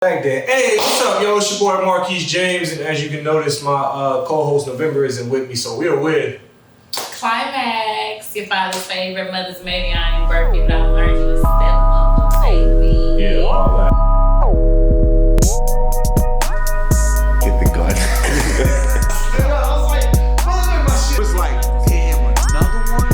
Back there. Hey, what's up, yo? It's your boy Marquese James, and as you can notice, my co-host November isn't with me, so we're with Climaxx, your father's favorite, mother's maybe on your birthday, but I learned you a stepmother, baby. yeah, all that. Get the gun. I was like, my shit was like, damn, another one.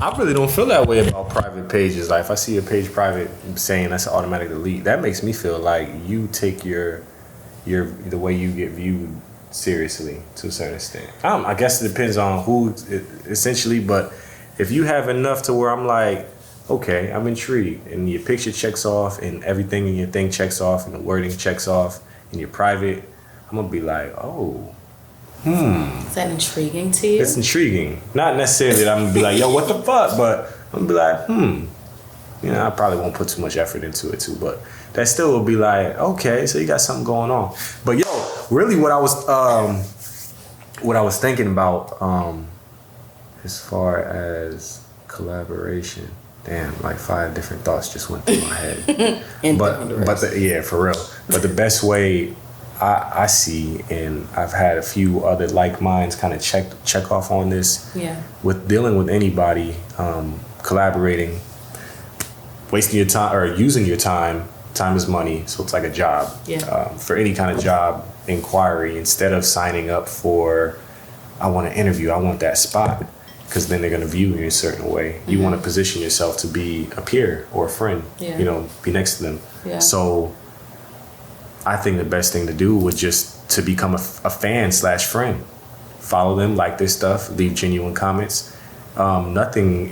I really don't feel that way about private pages. Like if I see a page private saying that's an automatic delete, that makes me feel like you take the way you get viewed seriously to a certain extent. I guess it depends on who essentially, but if you have enough to where I'm like, okay, I'm intrigued, and your picture checks off, and everything in your thing checks off, and the wording checks off, and you're private, I'm gonna be like, oh. Is that intriguing to you? It's intriguing. Not necessarily that I'm gonna be like, yo, what the fuck? But I'm gonna be like, You know, I probably won't put too much effort into it too, but that still will be like, okay, so you got something going on. But yo, really what I was thinking about, as far as collaboration, damn, like 5 different thoughts just went through my head. Yeah, for real. But the best way I see, and I've had a few other like minds kind of check off on this. Yeah. With dealing with anybody, collaborating, wasting your time or using your time. Time is money, so it's like a job. Yeah. For any kind of job inquiry, instead of signing up for, I want an interview, I want that spot, because then they're gonna view you in a certain way. You want to position yourself to be a peer or a friend. Yeah. You know, be next to them. Yeah. So I think the best thing to do would just to become a fan/friend. Follow them, like their stuff, leave genuine comments. Nothing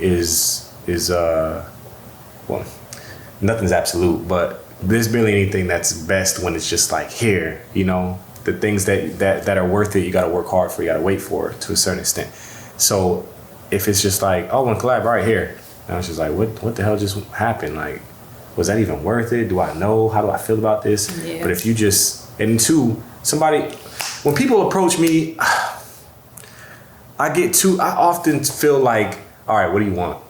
nothing's absolute, but there's barely anything that's best when it's just like here, you know, the things that are worth it, you got to work hard for, you got to wait for to a certain extent. So if it's just like, oh, I want to collab right here, and I was just like, what the hell just happened? Like, was that even worth it? Do I know? How do I feel about this? Yeah. But if you just, and two, when people approach me, I often feel like, all right, what do you want?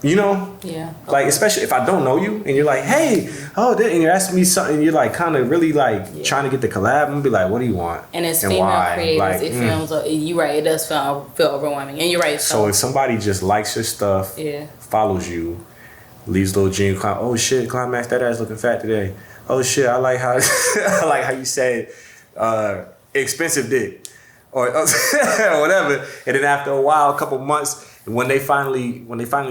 You know? Yeah. Like, especially if I don't know you and you're like, hey, and you're asking me something, and you're like kind of really like trying to get the collab, and be like, what do you want? And as female creators, like, it feels, you're right, it does feel overwhelming. And you're right. So if somebody just likes your stuff, follows you, leaves little genuine comment, oh shit, Climaxx, that ass looking fat today. Oh shit, I like how you said expensive dick or whatever. And then after a while, a couple months, when they finally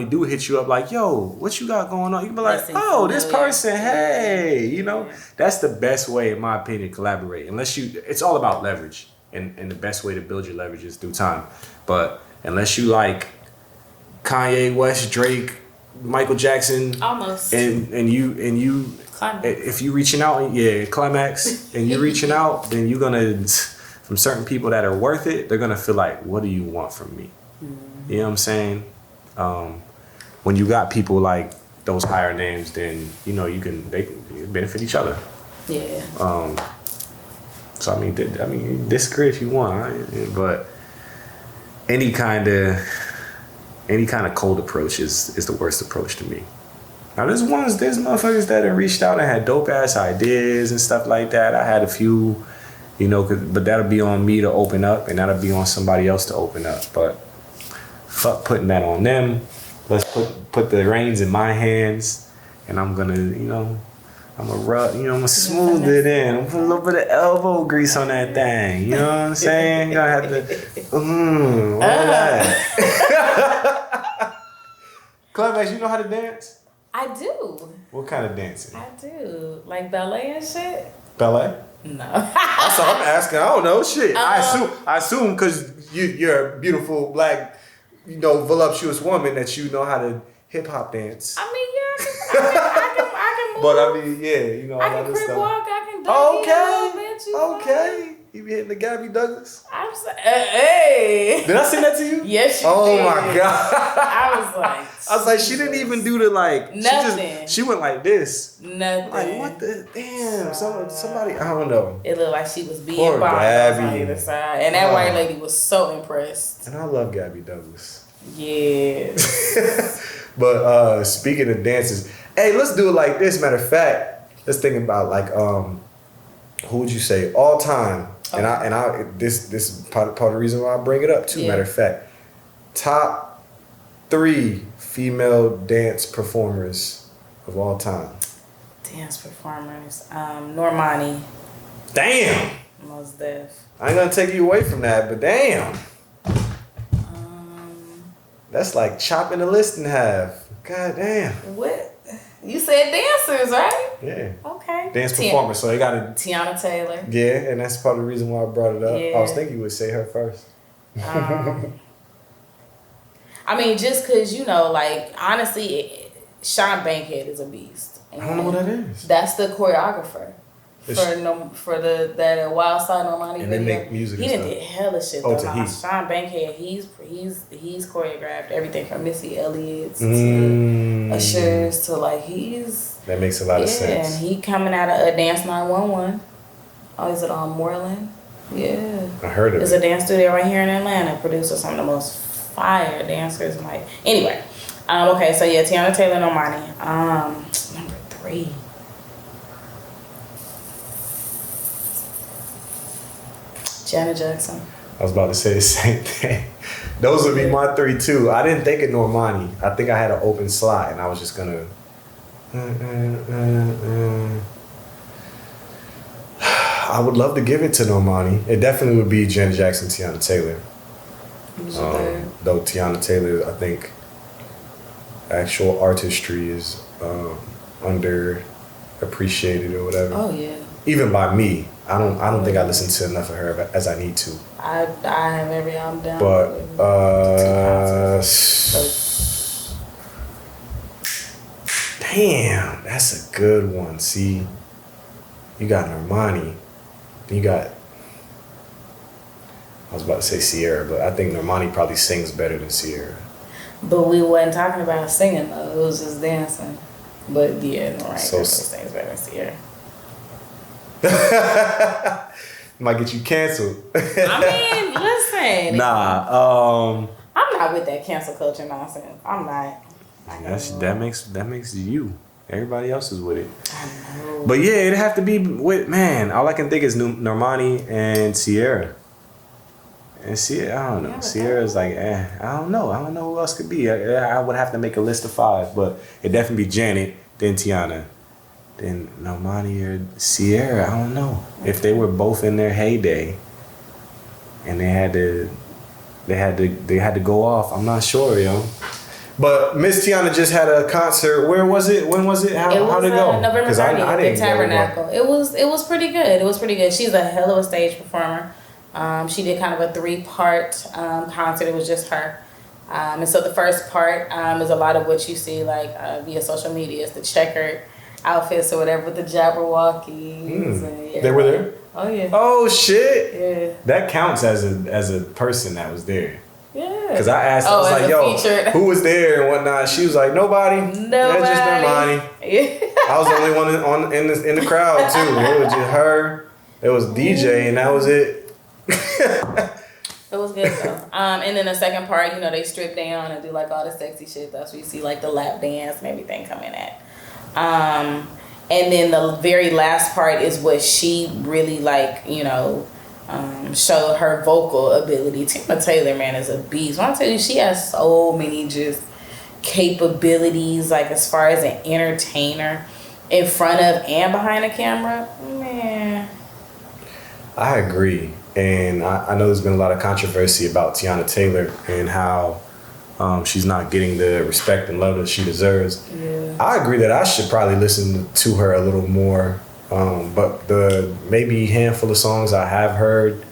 do hit you up like, yo, what you got going on? You can be like, oh, this person, hey, you know, that's the best way, in my opinion, to collaborate. It's all about leverage, and the best way to build your leverage is through time. But unless you like Kanye West, Drake, Michael Jackson, almost, and you, Climaxx. If you reaching out, Climaxx, and you reaching out, then you're gonna, from certain people that are worth it, they're gonna feel like, what do you want from me? You know what I'm saying? When you got people like those higher names, then you know they can benefit each other. Yeah. So I mean, disagree if you want, right? But any kind of cold approach is the worst approach to me. Now there's motherfuckers that have reached out and had dope ass ideas and stuff like that. I had a few, you know, but that'll be on me to open up, and that'll be on somebody else to open up. But fuck putting that on them. Let's put the reins in my hands, and I'm gonna, you know, I'm gonna smooth it in. I'm gonna put a little bit of elbow grease on that thing. You know what I'm saying? Gonna have to, all that. Climaxx, you know how to dance? I do. What kind of dancing? I do. Like ballet and shit? Ballet? No. That's all I'm asking. I don't know. Shit. I assume because you're a beautiful black, you know, voluptuous woman that you know how to hip hop dance. I mean, yeah, I can move. But I mean, yeah, you know, I can crib stuff. walk, I can dance a little bit, Okay. You be hitting the Gabby Douglas? I'm saying, hey. Did I send that to you? Yes, you did. Oh my God. I was like, she didn't even do the like. Nothing. She went like this. Nothing. Like, what the damn? Somebody, I don't know. It looked like she was being Poor bothered on Gabby. either side. And that white lady was so impressed. And I love Gabby Douglas. Yeah. But speaking of dances, Hey, let's do it like this. Matter of fact, let's think about like who would you say all time? Okay. And I this is part of the reason why I bring it up too. Yeah. Matter of fact, top 3 female dance performers of all time. Dance performers. Normani. Damn. Most Def. I ain't gonna take you away from that, but damn. That's like chopping the list in half. God damn. What? You said dancers, right? Yeah. Okay. Dance performers, so they gotta. Tiana Taylor. Yeah, and that's part of the reason why I brought it up. Yeah. I was thinking you would say her first. I mean, just because, you know, like, honestly, Sean Bankhead is a beast. I don't know what that is. That's the choreographer for that Wild Side Normani And they video. make music He and done stuff. did hella shit Oh, though. to Nah, Heat. Sean Bankhead, he's choreographed everything from Missy Elliott's to Usher's to like That makes a lot of sense. and he coming out of a Dance 911. Oh, is it on Moreland? Yeah. I heard of There's it. a dance studio right here in Atlanta. Produces some of the most fire dancers. And like, anyway. Okay, so yeah, Tiana Taylor, Normani. Number 3. Janet Jackson. I was about to say the same thing. Those would be my 3 too. I didn't think of Normani. I think I had an open slot and I was just gonna. I would love to give it to Normani. It definitely would be Janet Jackson, Tiana Taylor. Though Tiana Taylor, I think, actual artistry is underappreciated or whatever. Oh yeah. Even by me, I don't think I listen to enough of her as I need to. I have every album down. But damn, that's a good one. See, you got Normani, you got. I was about to say Sierra, but I think Normani probably sings better than Sierra. But we wasn't talking about singing though. It was just dancing. But yeah, no, right. So things better than Sierra. Might get you canceled. I mean, listen. Nah. I'm not with that cancel culture nonsense. I'm not. That makes you. Everybody else is with it. I know. But yeah, it'd have to be with all I can think is Normani and Sierra. And Sierra, I don't know. Yeah, Sierra's like, I don't know. I don't know who else could be. I would have to make a list of 5, but it'd definitely be Janet, then Tiana, then Normani or Sierra. I don't know. If they were both in their heyday, and they had to go off. I'm not sure, yo. But Miss Tiana just had a concert. Where was it? When was it? How'd it go? November 30th, I the didn't go. Tabernacle. It was pretty good. It was pretty good. She's a hell of a stage performer. She did kind of a 3-part concert. It was just her. And so the first part is a lot of what you see like via social media. It's the checkered outfits or whatever with the Jabberwockies. And, yeah. They were there? Oh yeah. Oh shit! Yeah. That counts as a person that was there. Yeah. Cause I asked, I was as like, a "Yo, feature. who was there and whatnot?" She was like, "Nobody. That's just Normani." Yeah. I was the only one in the crowd too. It was just her. It was DJ, and that was it. It was good though. And then the second part, you know, they strip down and do like all the sexy shit. That's where you see like the lap dance and everything coming at. And then the very last part is what she really like, you know, showed her vocal ability. Tina Taylor, man, is a beast. When I tell you, she has so many just capabilities, like as far as an entertainer in front of and behind the camera. Man. I agree. And I know there's been a lot of controversy about Tiana Taylor and how she's not getting the respect and love that she deserves. Yeah. I agree that I should probably listen to her a little more. But the maybe handful of songs I have heard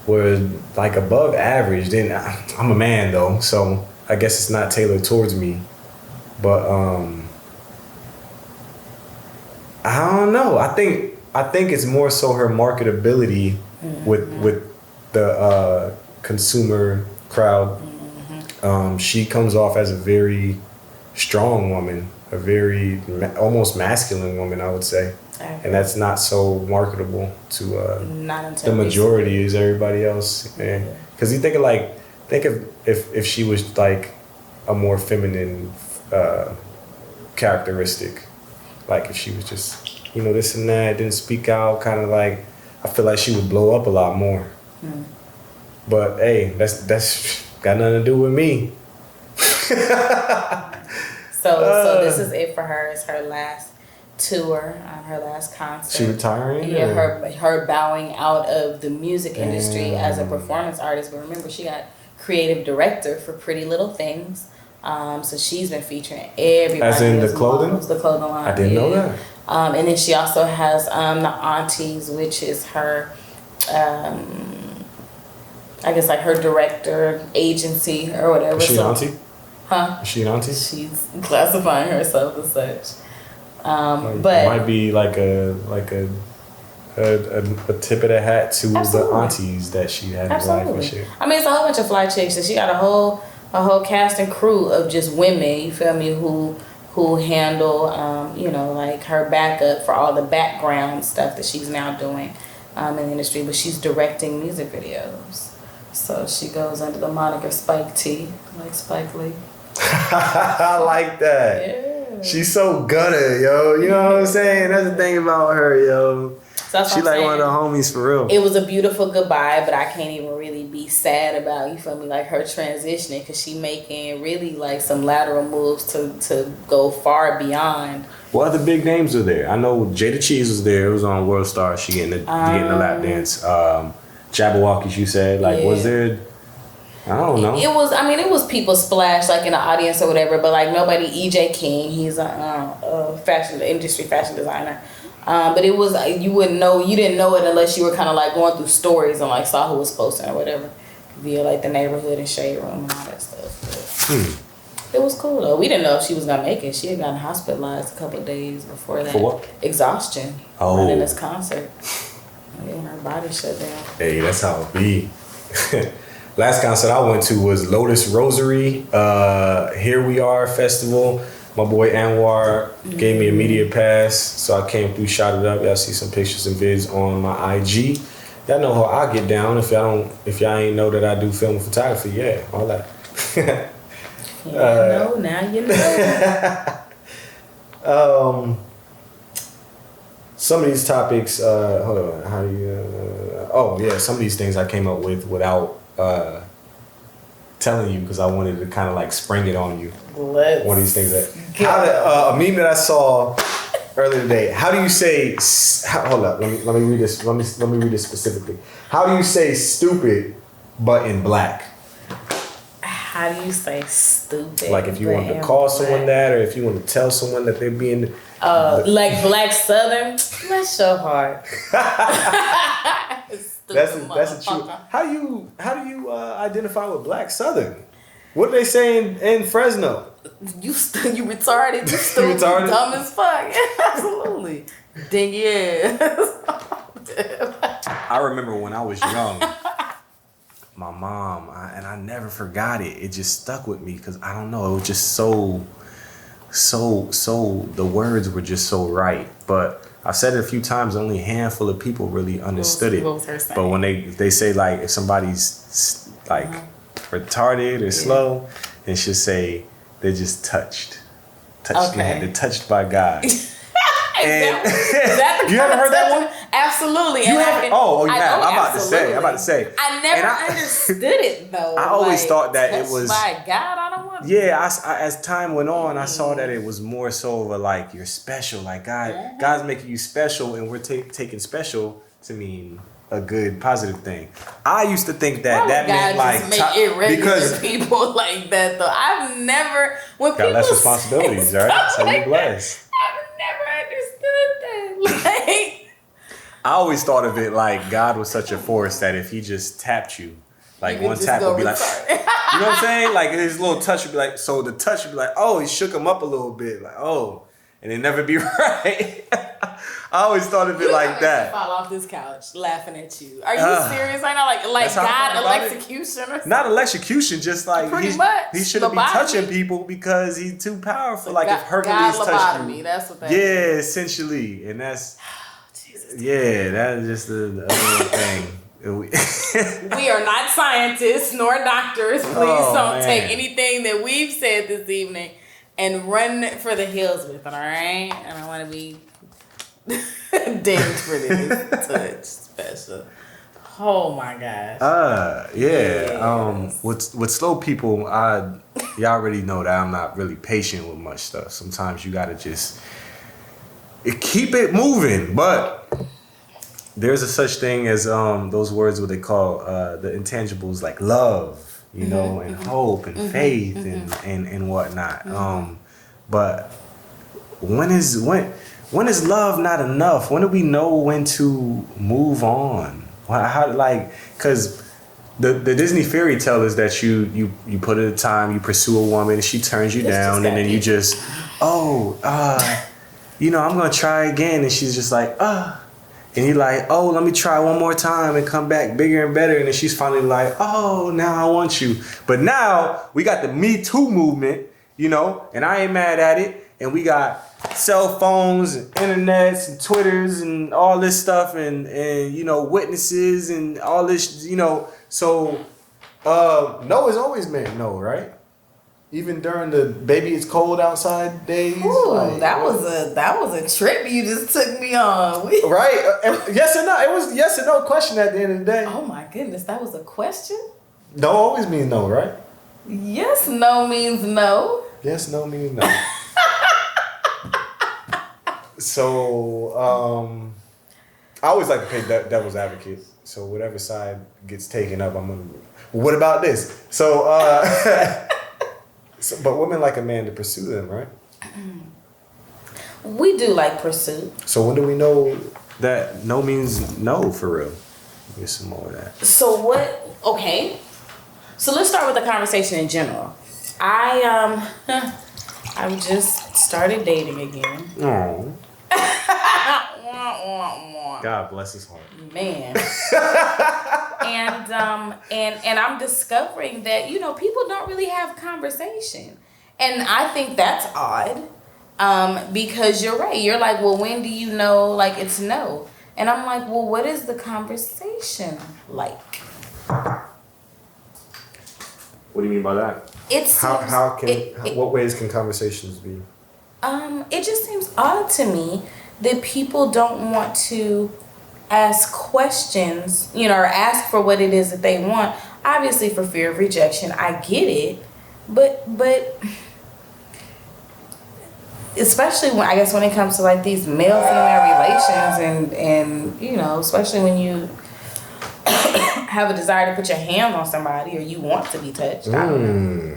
were like above average. Then I'm a man though, so I guess it's not tailored towards me. But I don't know. I think it's more so her marketability with the consumer crowd. She comes off as a very strong woman, a very almost masculine woman, I would say. And that's not so marketable to the majority is everybody else. Because you think if she was like a more feminine characteristic, Like if she was just, you know, this and that, didn't speak out, kind of like, I feel like she would blow up a lot more. But hey, that's got nothing to do with me. So this is it for her. It's her last tour, her last concert. She retiring? Yeah, her bowing out of the music industry as a performance artist. But remember, she got creative director for Pretty Little Things. So she's been featuring everybody. As in the clothing? Models, the clothing line. I didn't know that. And then she also has the Aunties, which is her, I guess like her director agency or whatever. Is she an auntie? Huh? Is she an auntie? She's classifying herself as such. But But it might be like a tip of the hat to the aunties that she had in life and shit. I mean, it's a whole bunch of fly chicks, and she got a whole cast and crew of just women. You feel me? Who handle you know, like her backup for all the background stuff that she's now doing in the industry. But she's directing music videos, so she goes under the moniker Spike T, like Spike Lee. I like that. Yeah. She's so gutted, yo. You know what I'm saying? That's the thing about her, yo. So she like one of the homies for real. It was a beautiful goodbye, but I can't even really be sad about, you feel me, like her transitioning, because she making really like some lateral moves to go far beyond. What other big names are there? I know Jada Cheese was there. It was on World Star. She getting the lap dance. Jabberwockies, you said. Like, was there? I don't know. It was people splash like in the audience or whatever, but like nobody. EJ King, he's a fashion designer. But it was, you didn't know it unless you were kind of like going through stories and like saw who was posting or whatever via like the neighborhood and shade room and all that stuff. It was cool though. We didn't know if she was gonna make it. She had gotten hospitalized a couple of days before that. For what? Exhaustion. Running this concert. Yeah, her body shut down. Hey, that's how it be. Last concert I went to was Lotus Rosary, Here We Are Festival. My boy Anwar gave me a media pass, so I came through, shot it up. Y'all see some pictures and vids on my IG. Y'all know how I get down. If y'all ain't know that I do film and photography, yeah, all that. Now you know. Some of these topics, hold on, how do you? Some of these things I came up with without telling you because I wanted to kind of like spring it on you. One of these things a meme that I saw earlier today. How do you say? Hold up, let me read this. Let me read this specifically. How do you say stupid, but in black? How do you say stupid? Like if you want to call someone that, or if you want to tell someone that they're being. Like Black Southern. Bless your heart. That's a true. How do you identify with Black Southern? What are they saying in Fresno? You retarded. You stupid. retarded? Dumb as fuck. Absolutely. Ding yeah. I remember when I was young, my mom, and I never forgot it. It just stuck with me because I don't know. It was just so. The words were just so right. But I've said it a few times. Only a handful of people really understood it. But when they say like if somebody's like retarded or slow, they should say they're just touched. They're touched by God. And you haven't heard that one? Absolutely. You haven't? I'm about to say. I never understood it though. I always thought that it was by God. I don't want. Yeah, I, as time went on, I saw that it was more so of a like you're special. Like God's making you special, and we're taking special to mean a good positive thing. I used to think that meant like because people like that though. I've never got less responsibilities, right? So you're blessed. I've never understood that. Like, I always thought of it like God was such a force that if he just tapped you, like one tap would be like, you know what I'm saying? Like his little touch would be like, so the touch would be like, oh, he shook him up a little bit, like, oh, and it never be right. I always thought of it like that. Fall off this couch laughing at you. Are you serious right now? Like God electrocution or something? Not electrocution, just like he shouldn't be touching people because he's too powerful. Like if Hercules touched you. That's what that is. Essentially. And that's that is just the other thing. We are not scientists nor doctors. Please don't take anything that we've said this evening and run for the hills with it, all right? And I want to be dinged for this touch special. Oh my gosh. Yes. With slow people, y'all already know that I'm not really patient with much stuff. Sometimes you gotta just keep it moving. But there's a such thing as those words what they call the intangibles, like love, you know, and hope and faith and whatnot. But when is love not enough? When do we know when to move on? How, like, because the Disney fairy tale is that you put in time, you pursue a woman, and she turns you down, and then you just, you know, I'm gonna try again, and she's just like, and you're like, oh, let me try one more time and come back bigger and better, and then she's finally like, oh, now I want you. But now we got the Me Too movement, you know, and I ain't mad at it, and we got cell phones and internets and Twitters and all this stuff and you know, witnesses and all this, you know, so no has always meant no, right? Even during the baby it's cold outside days. Ooh, like, that was a trip you just took me on. Right? Yes or no? It was yes or no question at the end of the day. Oh my goodness, that was a question? No always means no, right? Yes, no means no. Yes, no means no. So, I always like to play devil's advocate. So whatever side gets taken up, I'm gonna. What about this? So, but women like a man to pursue them, right? We do like pursuit. So when do we know that no means no for real? Get some more of that. So what? Okay. So let's start with the conversation in general. I just started dating again. Oh. God bless his heart. Man. and I'm discovering that, you know, people don't really have conversation. And I think that's odd. Because you're right. You're like, well, when do you know, like, it's no? And I'm like, well, what is the conversation like? What do you mean by that? What ways can conversations be? It just seems odd to me that people don't want to ask questions, you know, or ask for what it is that they want. Obviously for fear of rejection, I get it, but especially when it comes to like these male-female relations and you know, especially when you have a desire to put your hand on somebody or you want to be touched. I don't know.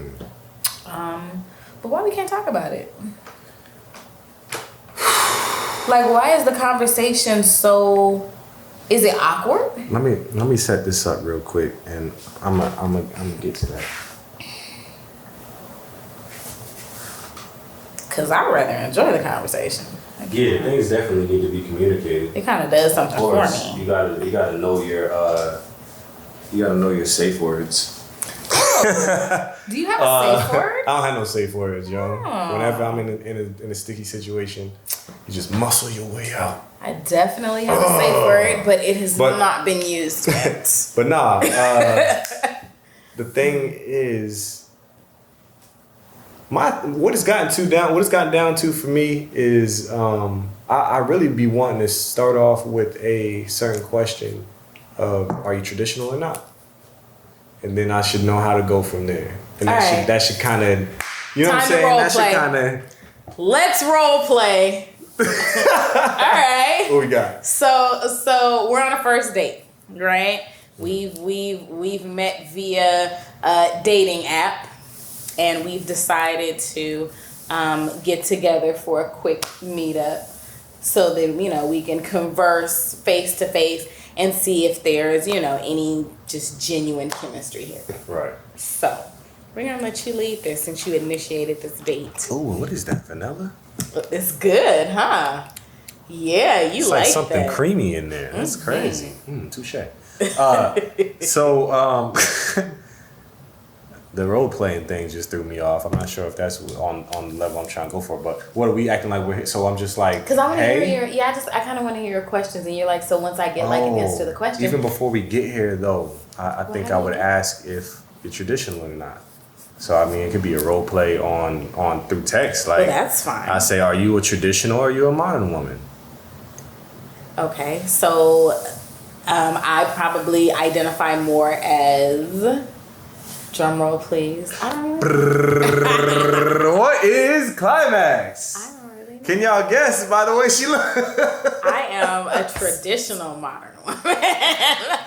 But why we can't talk about it? Like, why is the conversation so? Is it awkward? Let me set this up real quick, and I'm gonna get to that. Cause I rather enjoy the conversation. Yeah, things definitely need to be communicated. It kind of does something for me. You gotta know your safe words. Do you have a safe word? I don't have no safe words, yo. Oh. Whenever I'm in a sticky situation, you just muscle your way out. I definitely have a safe word, but it has not been used yet. But nah, the thing is, what it's gotten down to for me is I really be wanting to start off with a certain question of, are you traditional or not? And then I should know how to go from there. And that should kind of, you know what I'm saying? That should kind of. Let's role play. All right. What we got? So we're on a first date, right? We've met via a dating app, and we've decided to get together for a quick meetup, so that, you know, we can converse face to face and see if there's, you know, any just genuine chemistry here. Right. So we're gonna let you lead this since you initiated this date. Oh, what is that? Vanilla? It's good, huh? Yeah, you like something that. Creamy in there. That's crazy. Touche. So the role playing thing just threw me off. I'm not sure if that's on the level I'm trying to go for, but what are we acting like we're? So I'm just like, because I want to hear your. I kind of want to hear your questions, and you're like, so once I get against the question. Even before we get here, though, I think I would ask if you're traditional or not. So I mean, it could be a role play on through text. Like, that's fine. I say, are you a traditional or are you a modern woman? Okay, so I probably identify more as, drum roll please. I don't know. What is Climaxx? I don't really know. Can y'all guess by the way she look? I am a traditional modern woman.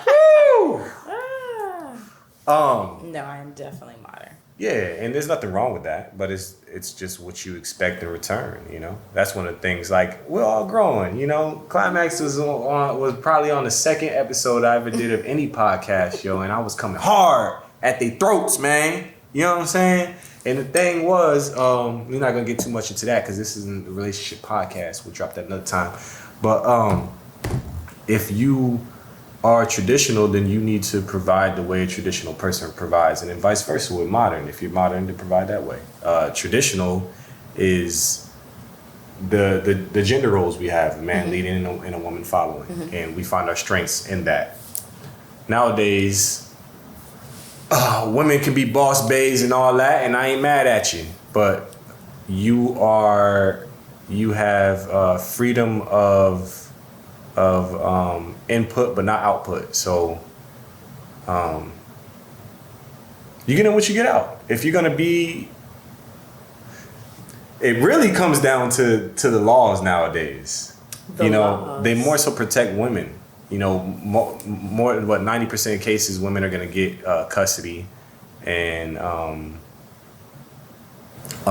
Woo! No, I am definitely modern. Yeah, and there's nothing wrong with that, but it's just what you expect in return, you know? That's one of the things, like, we're all growing, you know? Climaxx was probably on the second episode I ever did of any podcast, yo, and I was coming hard at their throats, man. You know what I'm saying? And the thing was, we're not gonna get too much into that because this isn't a relationship podcast. We'll drop that another time. But if you are traditional, then you need to provide the way a traditional person provides, and then vice versa with modern. If you're modern, to provide that way. Traditional is the gender roles we have: a man leading and a woman following, and we find our strengths in that. Nowadays, women can be boss babes and all that, and I ain't mad at you, but you have freedom of input but not output. So you get in what you get out. If you're gonna be, it really comes down to the laws nowadays. Laws. They more so protect women. More than 90% of cases, women are gonna get custody, and a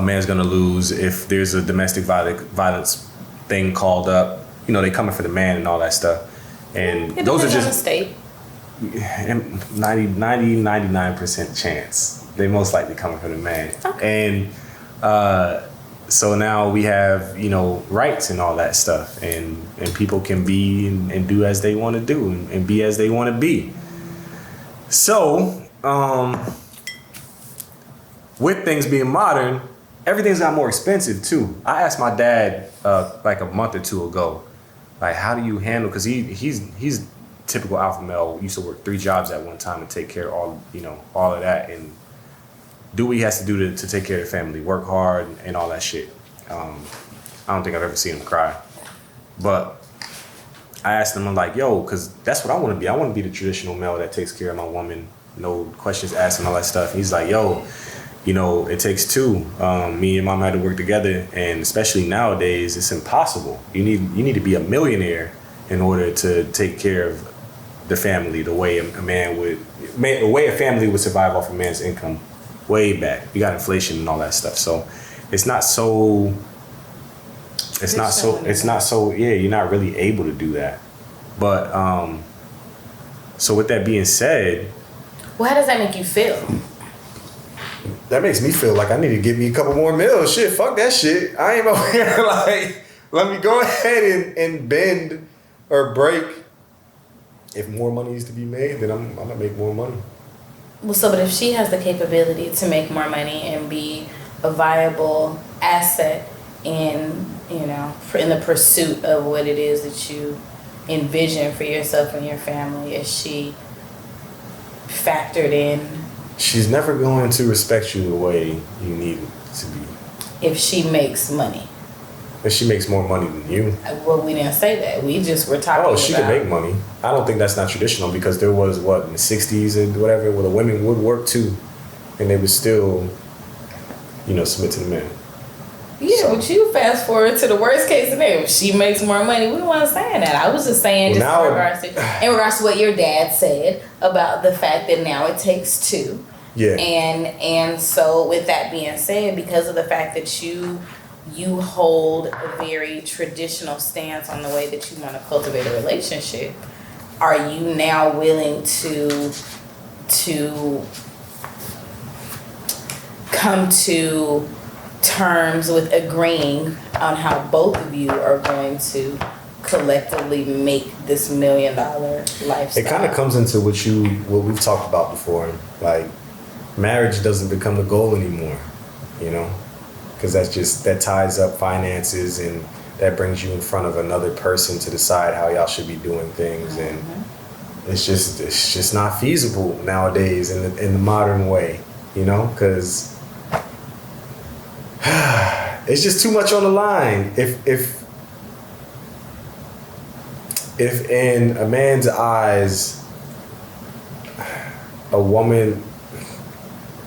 man's gonna lose if there's a domestic violence thing called up. They coming for the man and all that stuff. And It those are depends on the just state. 99% chance. They most likely coming for the man. Okay. And so now we have, rights and all that stuff. And people can be and do as they want to do and be as they want to be. So, with things being modern, everything's got more expensive too. I asked my dad like a month or two ago, like, how do you handle? Because he's typical alpha male. Used to work 3 jobs at one time and take care of all of that, and do what he has to do to take care of the family, work hard and all that shit. I don't think I've ever seen him cry. But I asked him, I'm like, yo, because that's what I want to be. I want to be the traditional male that takes care of my woman, no questions asked and all that stuff. And he's like, yo, it takes 2. Me and mom had to work together, and especially nowadays, it's impossible. You need to be a millionaire in order to take care of the family the way a family would survive off a man's income. Way back, you got inflation and all that stuff. So it's not so. Yeah, you're not really able to do that. But so with that being said, Well, how does that make you feel? that makes me feel like I need to give me a couple more meals. Shit, fuck that shit. I ain't over here like, let me go ahead and bend or break. If more money is to be made, then I'm gonna make more money. Well, but if she has the capability to make more money and be a viable asset in the pursuit of what it is that you envision for yourself and your family, is she factored in? She's never going to respect you the way you need it to be. If she makes money. If she makes more money than you. Well, we didn't say that. We just were talking about... Oh, she can make money. I don't think that's not traditional, because there was, in the 60s and whatever, where the women would work too, and they would still, submit to the men. Yeah, So- but you fast forward to the worst case scenario. If she makes more money, we weren't saying that. I was just saying, in regards to what your dad said about the fact that now it takes 2. Yeah. And so with that being said, because of the fact that you hold a very traditional stance on the way that you want to cultivate a relationship, are you now willing to come to terms with agreeing on how both of you are going to collectively make this $1 million lifestyle? It kind of comes into what we've talked about before. Like, marriage doesn't become the goal anymore, because that ties up finances, and that brings you in front of another person to decide how y'all should be doing things, and it's just not feasible nowadays in the modern way, because It's just too much on the line. If in a man's eyes, a woman,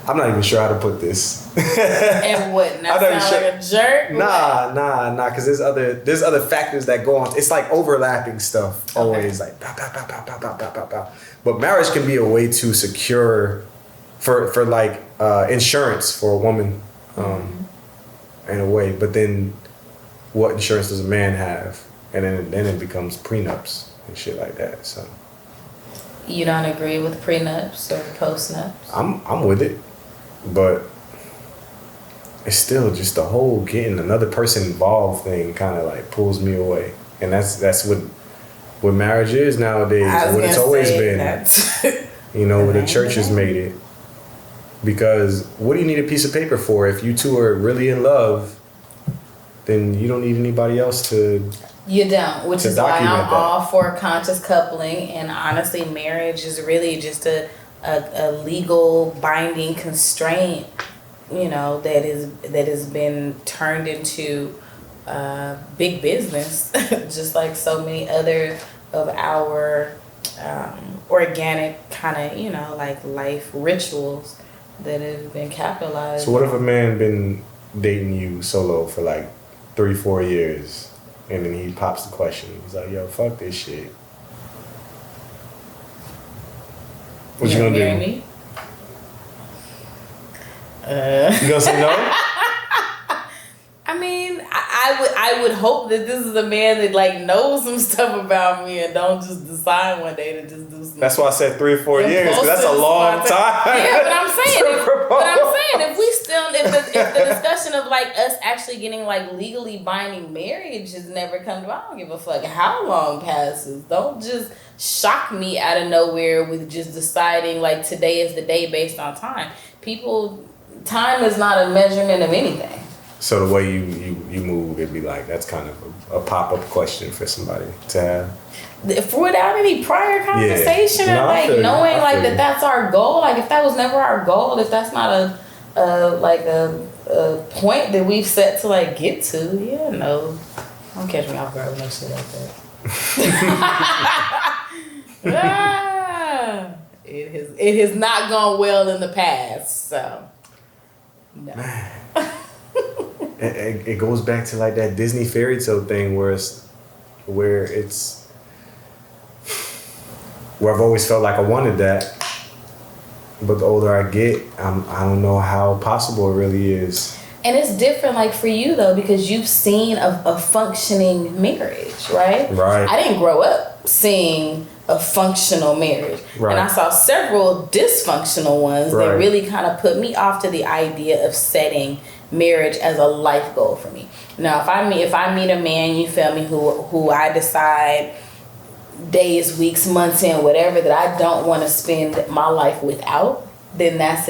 I'm not even sure how to put this. And what? Not sound like a jerk? Nah. Because there's other factors that go on. It's like overlapping stuff. Always like pow, pow, pow, pow, pow, pow, pow, pow, pow. But marriage can be a way to secure for like insurance for a woman, in a way. But then, what insurance does a man have? And then it becomes prenups and shit like that. So. You don't agree with prenups or postnups? I'm with it, but it's still just the whole getting another person involved thing kind of like pulls me away, and that's what marriage is nowadays. What it's always been. What the church has made it. Because what do you need a piece of paper for if you two are really in love? Then you don't need anybody else to. You don't, which is why I'm all for conscious coupling. And honestly, marriage is really just a legal binding constraint, that has been turned into big business, just like so many other of our organic kind of, like life rituals that have been capitalized. So what if a man been dating you solo for like 3-4 years? And then he pops the question. He's like, yo, fuck this shit. What you gonna do? Marry me? You gonna say no? I mean, I would hope that this is a man that like knows some stuff about me and don't just decide one day to just do something. That's why I said 3 or 4 years, because that's a long time. Yeah, but I'm saying if the discussion of like us actually getting like legally binding marriage has never come to, I don't give a fuck how long passes. Don't just shock me out of nowhere with just deciding like today is the day based on time. Time is not a measurement of anything. So the way you move, it'd be like, that's kind of a pop-up question for somebody to have. Without any prior conversation or like knowing like that's our goal. Like if that was never our goal, if that's not a point that we've set to like get to, no. Don't catch me off guard with no shit like that. It has not gone well in the past, so no. It goes back to like that Disney fairy tale thing where I've always felt like I wanted that, but the older I get, I don't know how possible it really is. And it's different, like for you though, because you've seen a functioning marriage, right? Right. I didn't grow up seeing a functional marriage, right. And I saw several dysfunctional ones that really kind of put me off to the idea of setting marriage as a life goal for me. Now, if I meet a man, you feel me, who I decide days, weeks, months in, whatever, that I don't want to spend my life without, then that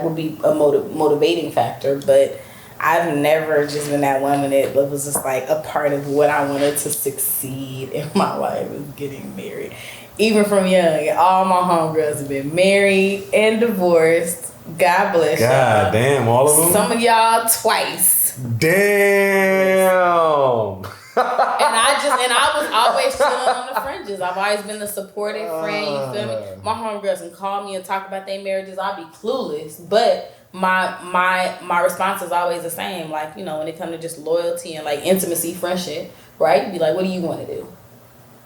would be a motivating factor. But I've never just been that woman that was just like a part of what I wanted to succeed in my life was getting married. Even from young, all my homegirls have been married and divorced. God bless y'all. God damn, all of them? Some of y'all twice. Damn. And I was always chilling on the fringes. I've always been the supportive friend, you feel me? My homegirls can call me and talk about their marriages. I'll be clueless, but my response is always the same. Like, when it comes to just loyalty and like intimacy, friendship, right? Be like, what do you want to do?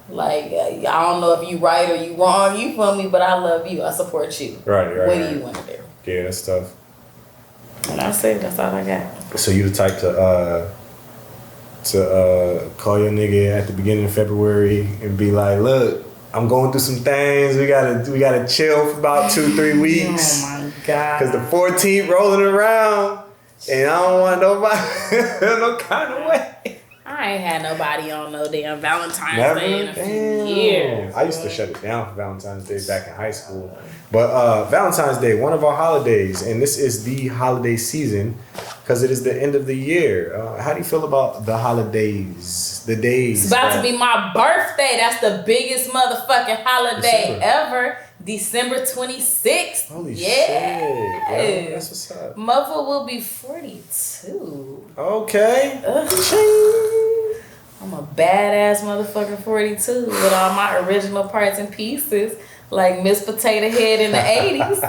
Like, I don't know if you right or you wrong, you feel me? But I love you. I support you. Right. What do you want to do? Yeah, that's tough. And that's it. That's all I got. So you the type to call your nigga at the beginning of February and be like, look, I'm going through some things. We gotta chill for about 2-3 weeks. Oh my God. Because the 14th rolling around and I don't want nobody no kind of way. I ain't had nobody on no damn Valentine's Never? Day in a few Damn. years. I used to shut it down for Valentine's Day back in high school. But Valentine's Day, one of our holidays, and this is the holiday season because it is the end of the year. How do you feel about the holidays, the days? It's about to be my birthday. That's the biggest motherfucking holiday ever. December 26th. Holy yeah. shit. Yo, that's what's up. Mother will be 42. Okay. I'm a badass motherfucking 42 with all my original parts and pieces, like Miss Potato Head in the 80s.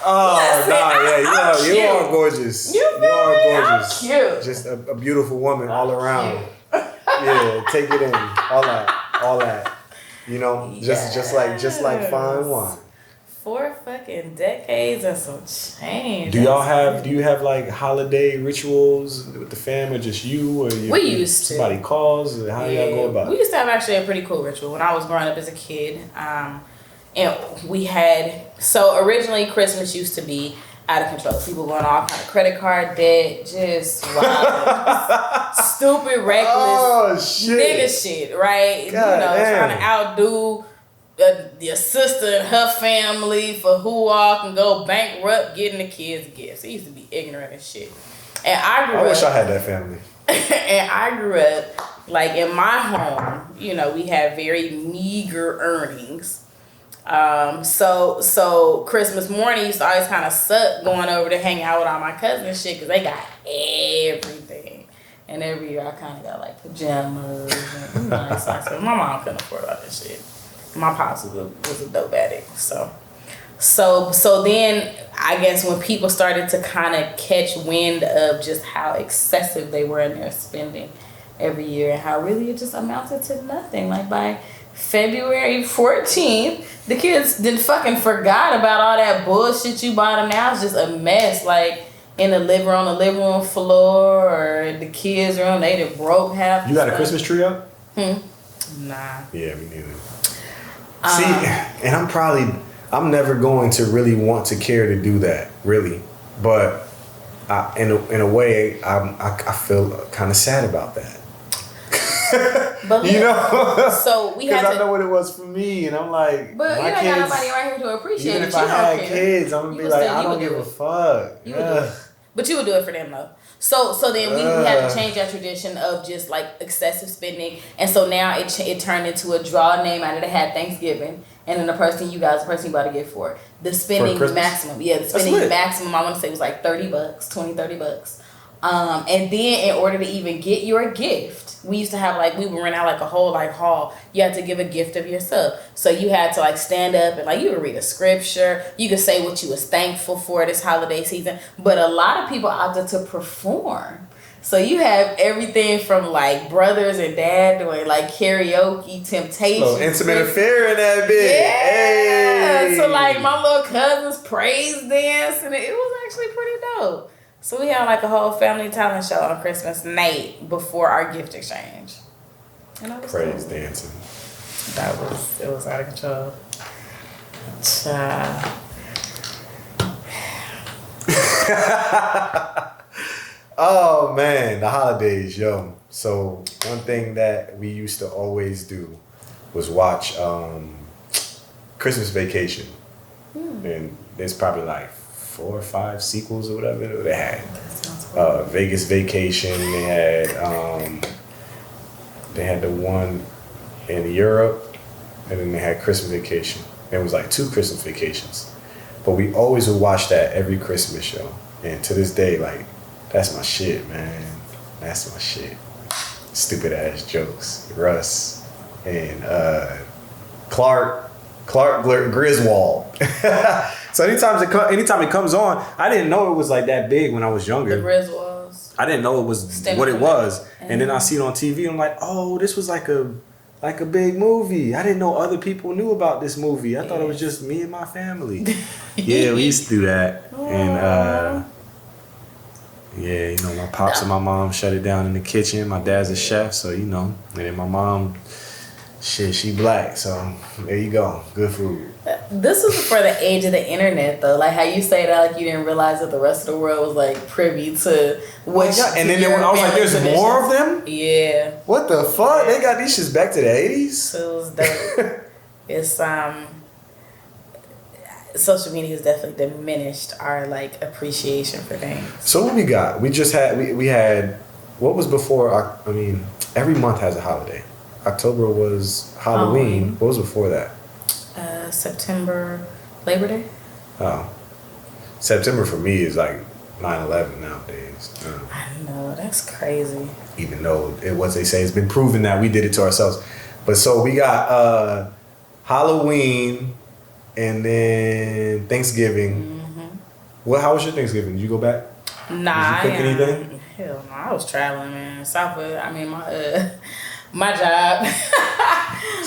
Oh, nah, yeah, you are gorgeous. You are gorgeous. Cute. Just a beautiful woman all around. Yeah, take it in. All that. You know, just like fine wine. 4 fucking decades and some change. Do you have like holiday rituals with the fam, or just you, or we used to somebody calls, or how y'all go about it? We used to have actually a pretty cool ritual when I was growing up as a kid. And we had, so originally Christmas used to be out of control. People going all kind of credit card debt, just wild, stupid, reckless, nigga shit, right? God damn. Trying to outdo your sister and her family for who all can go bankrupt getting the kids gifts. It used to be ignorant and shit. And I wish I had that family. And I grew up, like in my home, we had very meager earnings. So Christmas morning used to always kind of suck going over to hang out with all my cousins and shit because they got everything. And every year I kind of got like pajamas and nice socks. My mom couldn't afford all this shit. My pops was a dope addict. So then I guess when people started to kind of catch wind of just how excessive they were in their spending every year and how really it just amounted to nothing. Like by February 14th, the kids didn't fucking forgot about all that bullshit you bought them. Now it's just a mess. Like on the living room floor or the kids' room, they done broke half. You got a Christmas tree up? Nah. Yeah, me neither. See, and I'm never going to really want to care to do that, really. But in a way, I feel kind of sad about that. But so we had because I know what it was for me, and I'm like, but my you don't kids, got nobody right here to appreciate even it. if I had kids, I'm gonna be like, I don't give a fuck. You would do it. But you would do it for them though. So then we had to change that tradition of just like excessive spending, and so now it turned into a draw name out of the hat Thanksgiving, and then the person you about to get for the spending maximum. Yeah, the spending maximum I want to say was like $30, $20-$30. And then in order to even get your gift, we used to have we would rent out like a whole hall. You had to give a gift of yourself. So you had to stand up and you would read a scripture. You could say what you was thankful for this holiday season. But a lot of people opted to perform. So you have everything from brothers and dad doing karaoke, Temptation. Little intimate affair in that bitch. Yeah. Hey. So my little cousins praise dance, and it was actually pretty dope. So we had a whole family talent show on Christmas night before our gift exchange. And I was praise dancing. It was out of control. Oh man, the holidays, yo. So one thing that we used to always do was watch Christmas Vacation. And there's probably 4 or 5 sequels or whatever they had. Vegas Vacation. They had the one in Europe, and then they had Christmas Vacation. It was 2 Christmas vacations, but we always would watch that every Christmas show. And to this day, that's my shit, man. That's my shit. Stupid ass jokes. Russ and Clark Griswold. So anytime it comes on, I didn't know it was that big when I was younger. The Griswolds. I didn't know it was what it was, and then I see it on TV. I'm like, oh, this was like a big movie. I didn't know other people knew about this movie. I thought it was just me and my family. Yeah, we used to do that, and my pops and my mom shut it down in the kitchen. My dad's a chef, so and then my mom. Shit, she black, so there you go. Good food. This was for the age of the internet, though. How you say that, you didn't realize that the rest of the world was privy to what. And then I was there's more of them. Yeah. What the fuck? They got these shits back to the 80s. So it was dope. It's social media has definitely diminished our appreciation for things. So what we got? We just had we had what was before? Every month has a holiday. October was Halloween. What was before that? September, Labor Day. Oh, September for me is like 9/11 nowadays. I know, that's crazy. Even though they say it's been proven that we did it to ourselves. But so we got Halloween and then Thanksgiving. Well, how was your Thanksgiving? Did you go back? Nah, Did you cook anything? Hell no, I was traveling, man. Southwood. I mean, my job.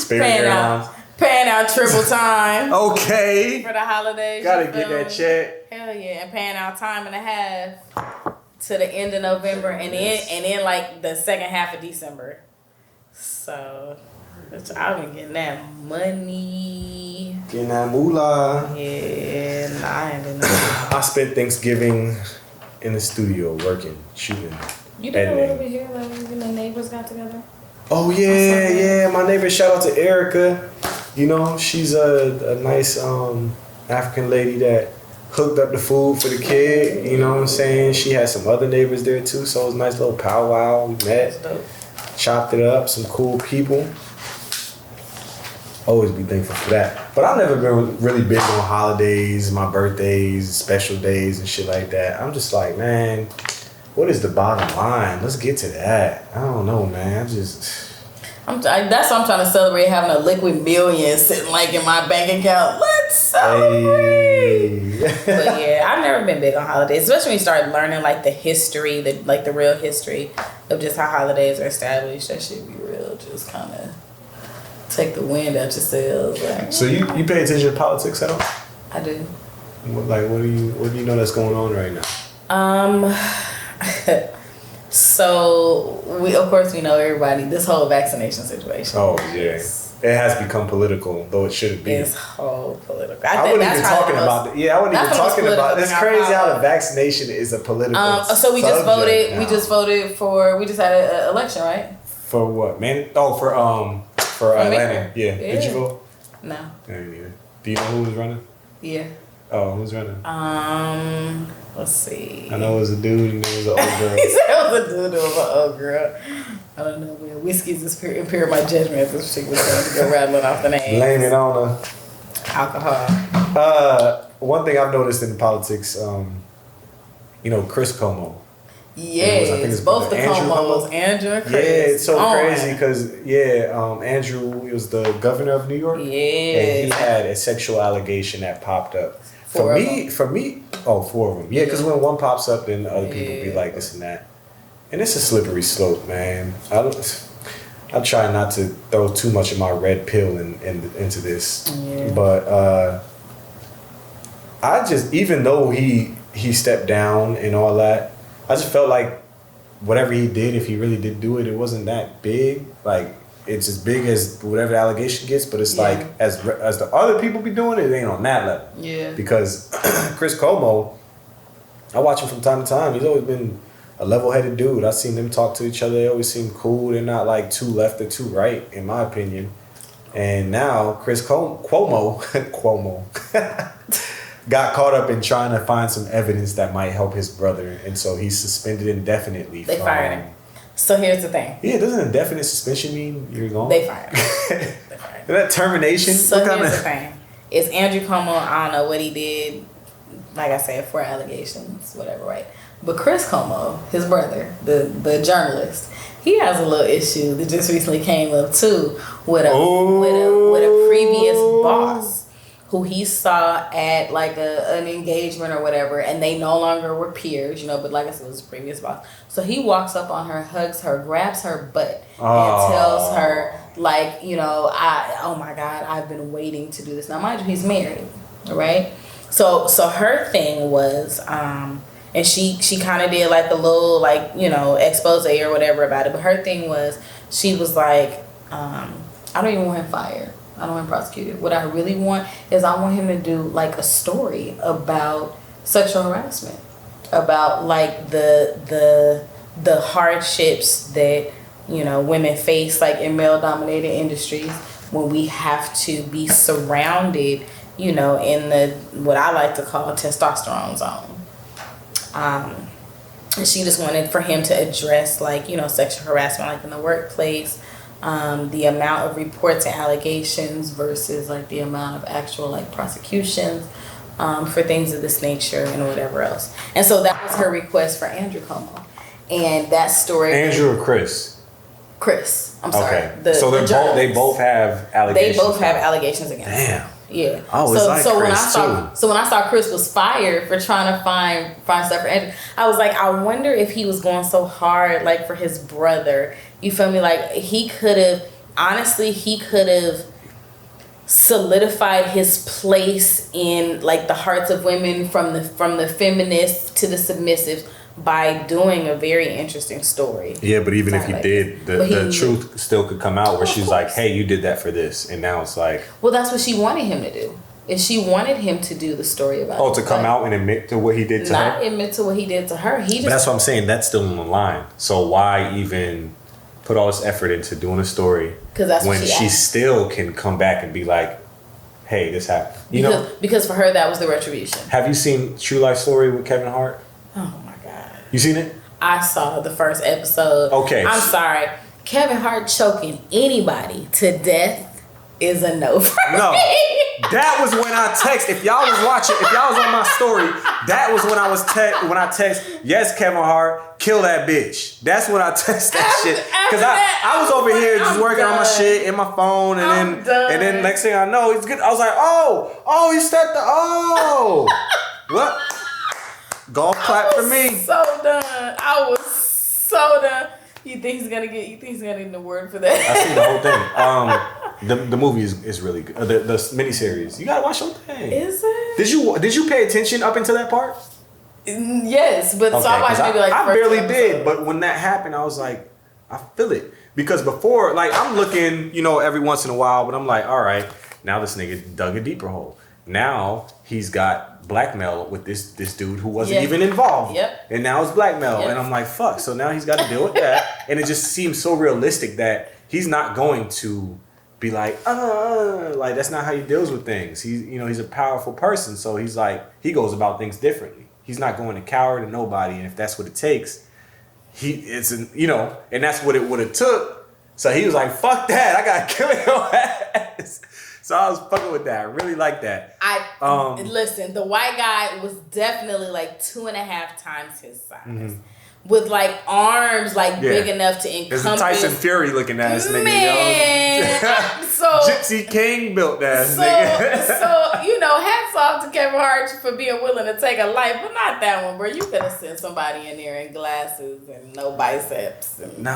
Paying out triple time. Okay. For the holidays. Gotta get that check. Hell yeah, and paying out time and a half to the end of November and then like the second half of December. So I've been getting that money. Getting that moolah. Yeah, nah, I ain't doing nothing. I spent Thanksgiving in the studio working, shooting. You did a little bit here, like when the neighbors got together? Oh yeah. My neighbor, shout out to Erica. You know, she's a nice African lady that hooked up the food for the kid. You know what I'm saying? She had some other neighbors there too, so it was a nice little powwow. We met, chopped it up, some cool people. Always be thankful for that. But I've never been really big on holidays, my birthdays, special days and shit like that. I'm just like, man, what is the bottom line? Let's get to that. I don't know, man. That's what I'm trying to celebrate, having a liquid million sitting like in my bank account. Let's celebrate. Hey. But yeah, I've never been big on holidays, especially when you start learning like the history, the real history of just how holidays are established. That shit be real, just kind of take the wind out your sails. Like, so you pay attention to politics at all? I do. What do you know that's going on right now? So we know everybody, this whole vaccination situation. Oh yeah, it has become political, though it shouldn't be. It's whole political. I wasn't even talking about it. Yeah, I wasn't even talking about it. It's crazy how the vaccination is a political. So we just voted. Now. We just voted for. We just had an election, right? For what, man? Oh, for Atlanta. Yeah. Did you vote? No. I didn't either. Do you know who was running? Yeah. Oh, who's running? Let's see. I know it was a dude and it was an old girl. He said it was a dude and it was an old girl. I don't know, man. Whiskey's just impair my judgment at this particular time to go rattling off the names. Blame it on the alcohol. One thing I've noticed in politics, Chris Cuomo. Yeah, I think it's both the Cuomos, Andrew and Chris. Yeah, it's so crazy because Andrew, he was the governor of New York. Yeah, and he had a sexual allegation that popped up. For me, 4 of them. Yeah, because when one pops up, then the other people be like this and that, and it's a slippery slope, man. I try not to throw too much of my red pill into this, but I just, even though he stepped down and all that, I just felt like whatever he did, if he really did do it, it wasn't that big. Like, it's as big as whatever the allegation gets, but it's like as the other people be doing it ain't on that level. Yeah. Because Chris Cuomo, I watch him from time to time. He's always been a level-headed dude. I've seen them talk to each other. They always seem cool. They're not like too left or too right, in my opinion. And now Chris Cuomo got caught up in trying to find some evidence that might help his brother, and so he's suspended indefinitely. They fired him. So here's the thing. Yeah, doesn't indefinite suspension mean you're gone? They fired him. Is that termination? So here's the thing. It's Andrew Cuomo. I don't know what he did. Like I said, 4 allegations, whatever, right? But Chris Cuomo, his brother, the journalist, he has a little issue that just recently came up too with a previous boss who he saw at like an engagement or whatever, and they no longer were peers, but like I said, it was a previous boss. So he walks up on her, hugs her, grabs her butt, and tells her like, oh my God, I've been waiting to do this. Now mind you, he's married, right? So her thing was, and she kind of did like a little like, expose or whatever about it. But her thing was, she was like, I don't even want him fired. I don't want him prosecuted. What I really want is I want him to do like a story about sexual harassment, about like the hardships that, women face like in male dominated industries when we have to be surrounded, in the, what I like to call testosterone zone. And she just wanted for him to address like, sexual harassment like in the workplace, the amount of reports and allegations versus like the amount of actual like prosecutions for things of this nature and whatever else. And so that was her request for Andrew Cuomo. And that story. Andrew or Chris? Chris. I'm sorry. Okay. So they both have allegations. They both have allegations against him. Damn. Yeah. Oh, it's like Chris too. So when I saw Chris was fired for trying to find stuff for Andrew, I was like, I wonder if he was going so hard like for his brother. You feel me? Like he could have solidified his place in like the hearts of women from the feminists to the submissives by doing a very interesting story. Yeah, but even if he did, the truth still could come out where she's like, hey, you did that for this. And now it's like... Well, that's what she wanted him to do. And she wanted him to do the story about to come out and admit to what he did to her? Not admit to what he did to her. But that's what I'm saying. That's still on the line. So why even put all this effort into doing a story when she still can come back and be like, hey, this happened? Because for her, that was the retribution. Have you seen True Life Story with Kevin Hart? Oh, my God. You seen it? I saw the first episode. Okay. I'm sorry. Kevin Hart choking anybody to death is a no for me. That was when I text. If y'all was watching, if y'all was on my story, that was when I text, yes, Kevin Hart, kill that bitch. That's when I text that shit. Because I was over here just working on my shit in my phone, and then next thing I know, it's good. I was like, oh, he stepped what? Golf clap for me. So done. I was so done. You think he's gonna get an award for that? I seen the whole thing. The movie is really good. The miniseries. You gotta watch the whole thing. Is it? Did you pay attention up until that part? Yes, but so I watched maybe like. I barely did, but when that happened, I was like, I feel it because before, like, I'm looking, every once in a while, but I'm like, all right, now this nigga dug a deeper hole. Now he's got blackmail with this dude who wasn't even involved. Yep. And now it's blackmail. Yep. And I'm like, fuck. So now he's got to deal with that. And it just seems so realistic that he's not going to be like that's not how he deals with things. He's a powerful person. So he's like, he goes about things differently. He's not going to cower to nobody. And if that's what it takes, and that's what it would have took. So he was like, fuck that. I got to kill your ass. So I was fucking with that. I really like that. Listen, the white guy was definitely like 2.5 times his size. Mm-hmm. With like arms big enough to encompass. There's a Tyson Fury looking ass nigga, yo. So Gypsy King built ass nigga. So hats off to Kevin Hart for being willing to take a life, but not that one, bro. You could have sent somebody in there in glasses and no biceps. And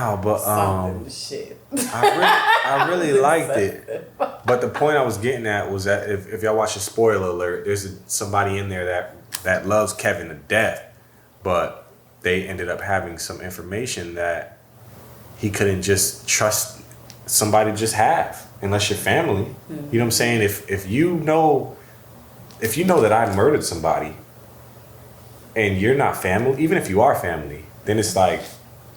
shit. I really liked it. But the point I was getting at was that if y'all watch a spoiler alert, there's somebody in there that loves Kevin to death, but they ended up having some information that he couldn't just trust somebody to just have unless you're family. Mm-hmm. You know what I'm saying? If you know that I murdered somebody and you're not family, even if you are family, then it's like,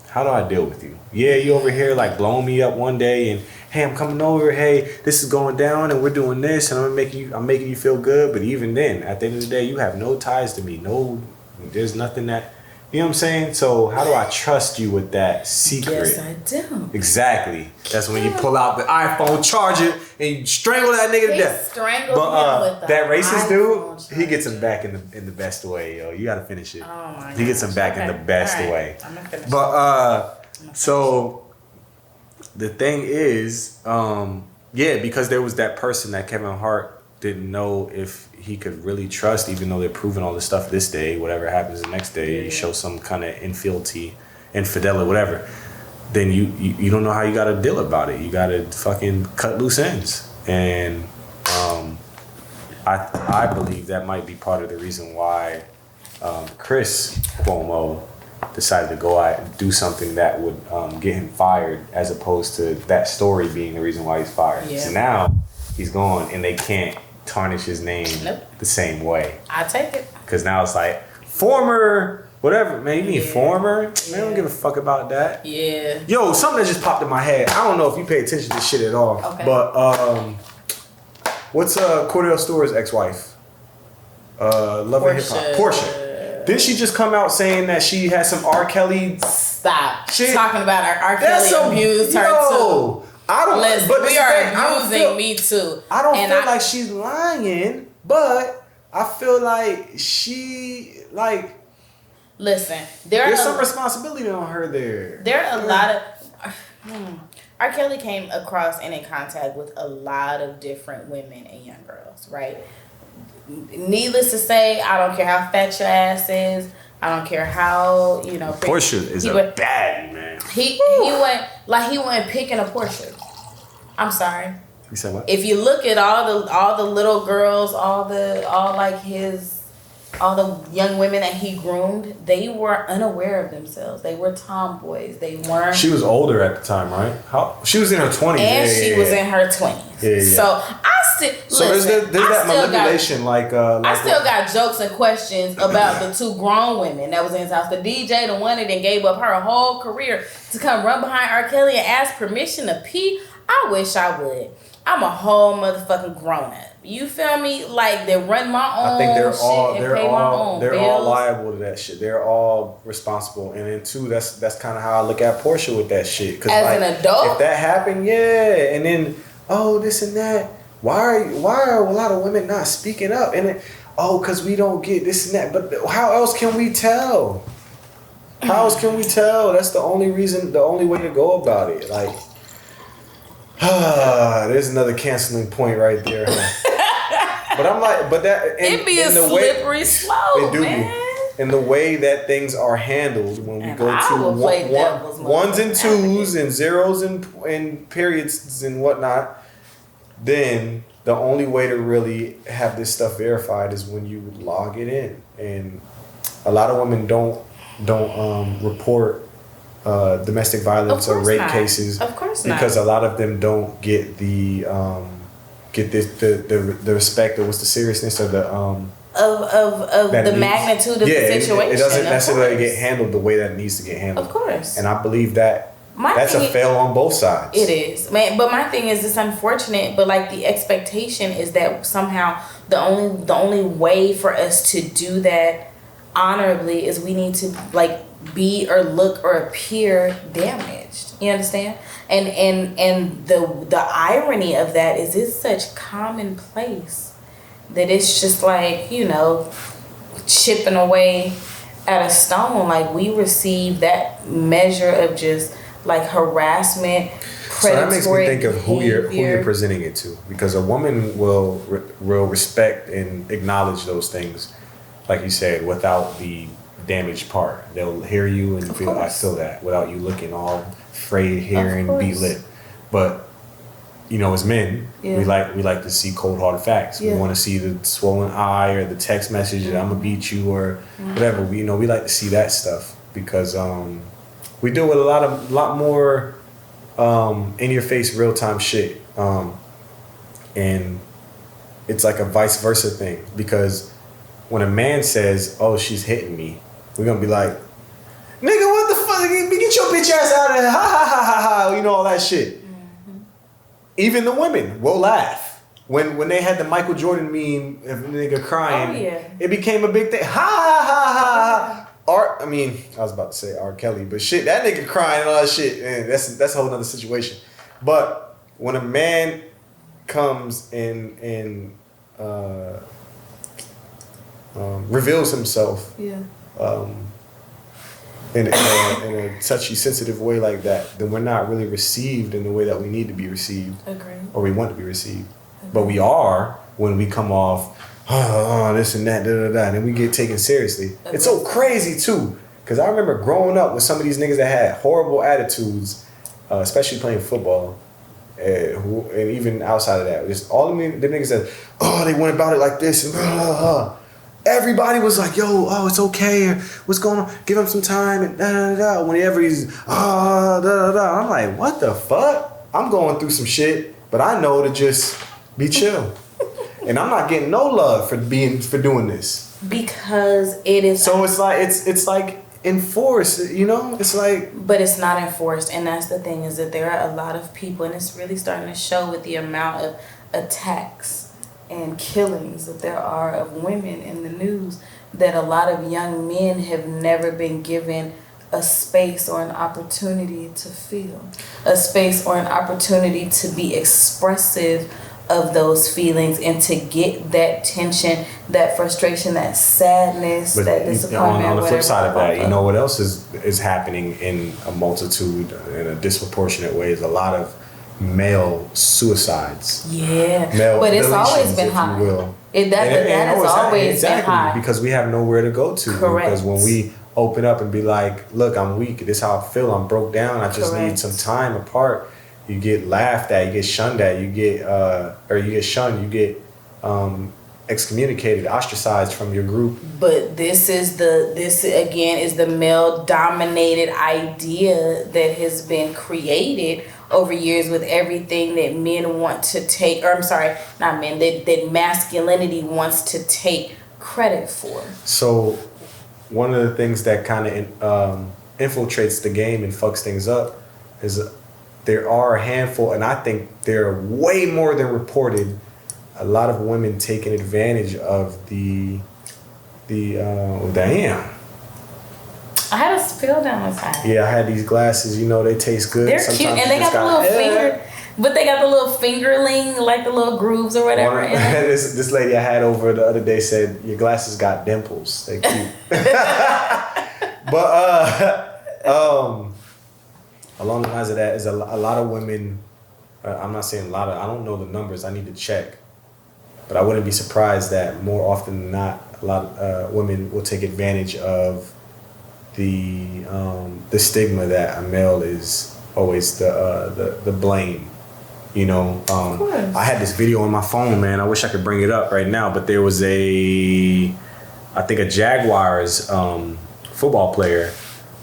how do I deal with you? Yeah, you over here like blowing me up one day and hey, I'm coming over, hey, this is going down and we're doing this and I'm making you feel good, but even then, at the end of the day, you have no ties to me. There's nothing that. You know what I'm saying? So how do I trust you with that secret? Yes, I do. Exactly. That's when you pull out the iPhone charger and you strangle that nigga to death. Strangle him with that racist dude, he gets him back in the best way, yo. You gotta finish it. Oh my God. He gets him back in the best way. I'm gonna finish so the thing is, because there was that person that Kevin Hart didn't know if he could really trust, even though they're proving all this stuff this day, whatever happens the next day, you show some kind of infidelity, whatever, then you don't know how you got to deal about it. You got to fucking cut loose ends. And I believe that might be part of the reason why Chris Cuomo decided to go out and do something that would get him fired, as opposed to that story being the reason why he's fired. Yeah. So now he's gone and they can't tarnish his name the same way. I take it. Because now it's like, former, whatever. Man, you mean former? Man, I don't give a fuck about that. Yeah. Yo, something that just popped in my head. I don't know if you pay attention to this shit at all. Okay. But what's Cordell Store's ex-wife? Love and Hip Hop. Portia. Didn't she just come out saying that she had some R. Kelly? Stop. Shit. Talking about R. Kelly abused her too. I don't. Listen, but we are abusing Me Too. I don't feel like she's lying, but I feel like she like. Listen, there's some responsibility on her there. There are a lot of. R. Kelly came across and in contact with a lot of different women and young girls, right? Needless to say, I don't care how fat your ass is. I don't care how, Portia is a bad man. He wasn't picking a Portia. I'm sorry. You said what? If you look at all the little girls, all the young women that he groomed, they were unaware of themselves. They were tomboys. They weren't. She was older at the time, right? She was in her 20s. And she was in her 20s. Yeah. So I still. So listen, there's that manipulation, I still got jokes and questions about the two grown women that was in his house. The DJ, the one that then gave up her whole career to come run behind R. Kelly and ask permission to pee. I wish I would. I'm a whole motherfucking grown up. You feel me? Like they run my own. I think they're all liable to that shit. They're all responsible. And then too, that's kind of how I look at Portia with that shit. Cause as an adult, if that happened, yeah, and then this and that. Why are a lot of women not speaking up? And then, cause we don't get this and that. But how else can we tell? How else can we tell? That's the only way to go about it. Like. There's another canceling point right there. But I'm like, it be a slippery slope, man. In the way that things are handled when we go to ones and twos and zeros and periods and whatnot, then the only way to really have this stuff verified is when you log it in. And a lot of women don't report domestic violence or rape cases, of course not, because a lot of them don't get the respect, or what's the seriousness of the the magnitude of the situation. It doesn't necessarily get handled the way that it needs to get handled. Of course, and I believe that that's a fail on both sides. It is, man. But my thing is, it's unfortunate. But like the expectation is that somehow the only way for us to do that honorably is we need to like be or look or appear damaged. You understand? And the irony of that is it's such commonplace that it's just like, chipping away at a stone. Like we receive that measure of just like harassment, predatory. So that makes me think of who you're presenting it to, because a woman will respect and acknowledge those things, like you said, without the damaged part. They'll hear you and feel, I feel that, without you looking all frayed here and be lit. But as men, we like to see cold hard facts. We want to see the swollen eye or the text message that I'm gonna beat you or whatever. We like to see that stuff because we deal with a lot more in your face real time shit, and it's like a vice versa thing, because when a man says, "Oh, she's hitting me," we're gonna be like, "Nigga, what the fuck? Get your bitch ass out of here!" Ha ha ha ha ha. All that shit. Mm-hmm. Even the women will laugh when they had the Michael Jordan meme of a nigga crying. Oh yeah. It became a big thing. Ha ha ha ha ha. I was about to say R. Kelly, but shit, that nigga crying and all that shit, man, that's a whole nother situation. But when a man comes and reveals himself in a touchy, sensitive way like that, then we're not really received in the way that we need to be received. Agreed. Or we want to be received. Agreed. But we are when we come off, this and that, and then we get taken seriously. Agreed. It's so crazy too, because I remember growing up with some of these niggas that had horrible attitudes, especially playing football. And even outside of that, just all of them niggas that, they went about it like this, and everybody was like, yo, it's okay, what's going on, give him some time, and whenever he's, I'm like, what the fuck? I'm going through some shit, but I know to just be chill. And I'm not getting no love for doing this. Because it is. So it's like enforced, it's like, but it's not enforced. And that's the thing, is that there are a lot of people, and it's really starting to show with the amount of attacks and killings that there are of women in the news, that a lot of young men have never been given a space or an opportunity to feel, a space or an opportunity to be expressive of those feelings and to get that tension, that frustration, that sadness, But that disappointment. on the flip side of that, you know what? what else is happening in a multitude, in a disproportionate way, is a lot of male suicides. Yeah, Male but it's always deletions, been if high. you will. That has always been high. Because we have nowhere to go to. Correct. Because when we open up and be like, look, I'm weak, this is how I feel, I'm broke down, I just need Correct. some time apart, you get laughed at, you get shunned at, you get excommunicated, ostracized from your group. But this again is the male dominated idea that has been created over years with everything that men want to take, or I'm sorry, not men, that masculinity wants to take credit for. So one of the things that kind of infiltrates the game and fucks things up is there are a handful, and I think there are way more than reported, a lot of women taking advantage of damn. I had a spill down my side. Yeah, I had these glasses, you know, they taste good. They're Sometimes cute, and you they just got the little finger, but they got the little fingerling, like the little grooves or whatever. in it. This lady I had over the other day said, your glasses got dimples. They're cute. But along the lines of that is a lot of women, I'm not saying a lot of, I don't know the numbers, I need to check. But I wouldn't be surprised that more often than not, a lot of women will take advantage of the stigma that a male is always the blame. You know, I had this video on my phone, man. I wish I could bring it up right now, but there was I think a Jaguars football player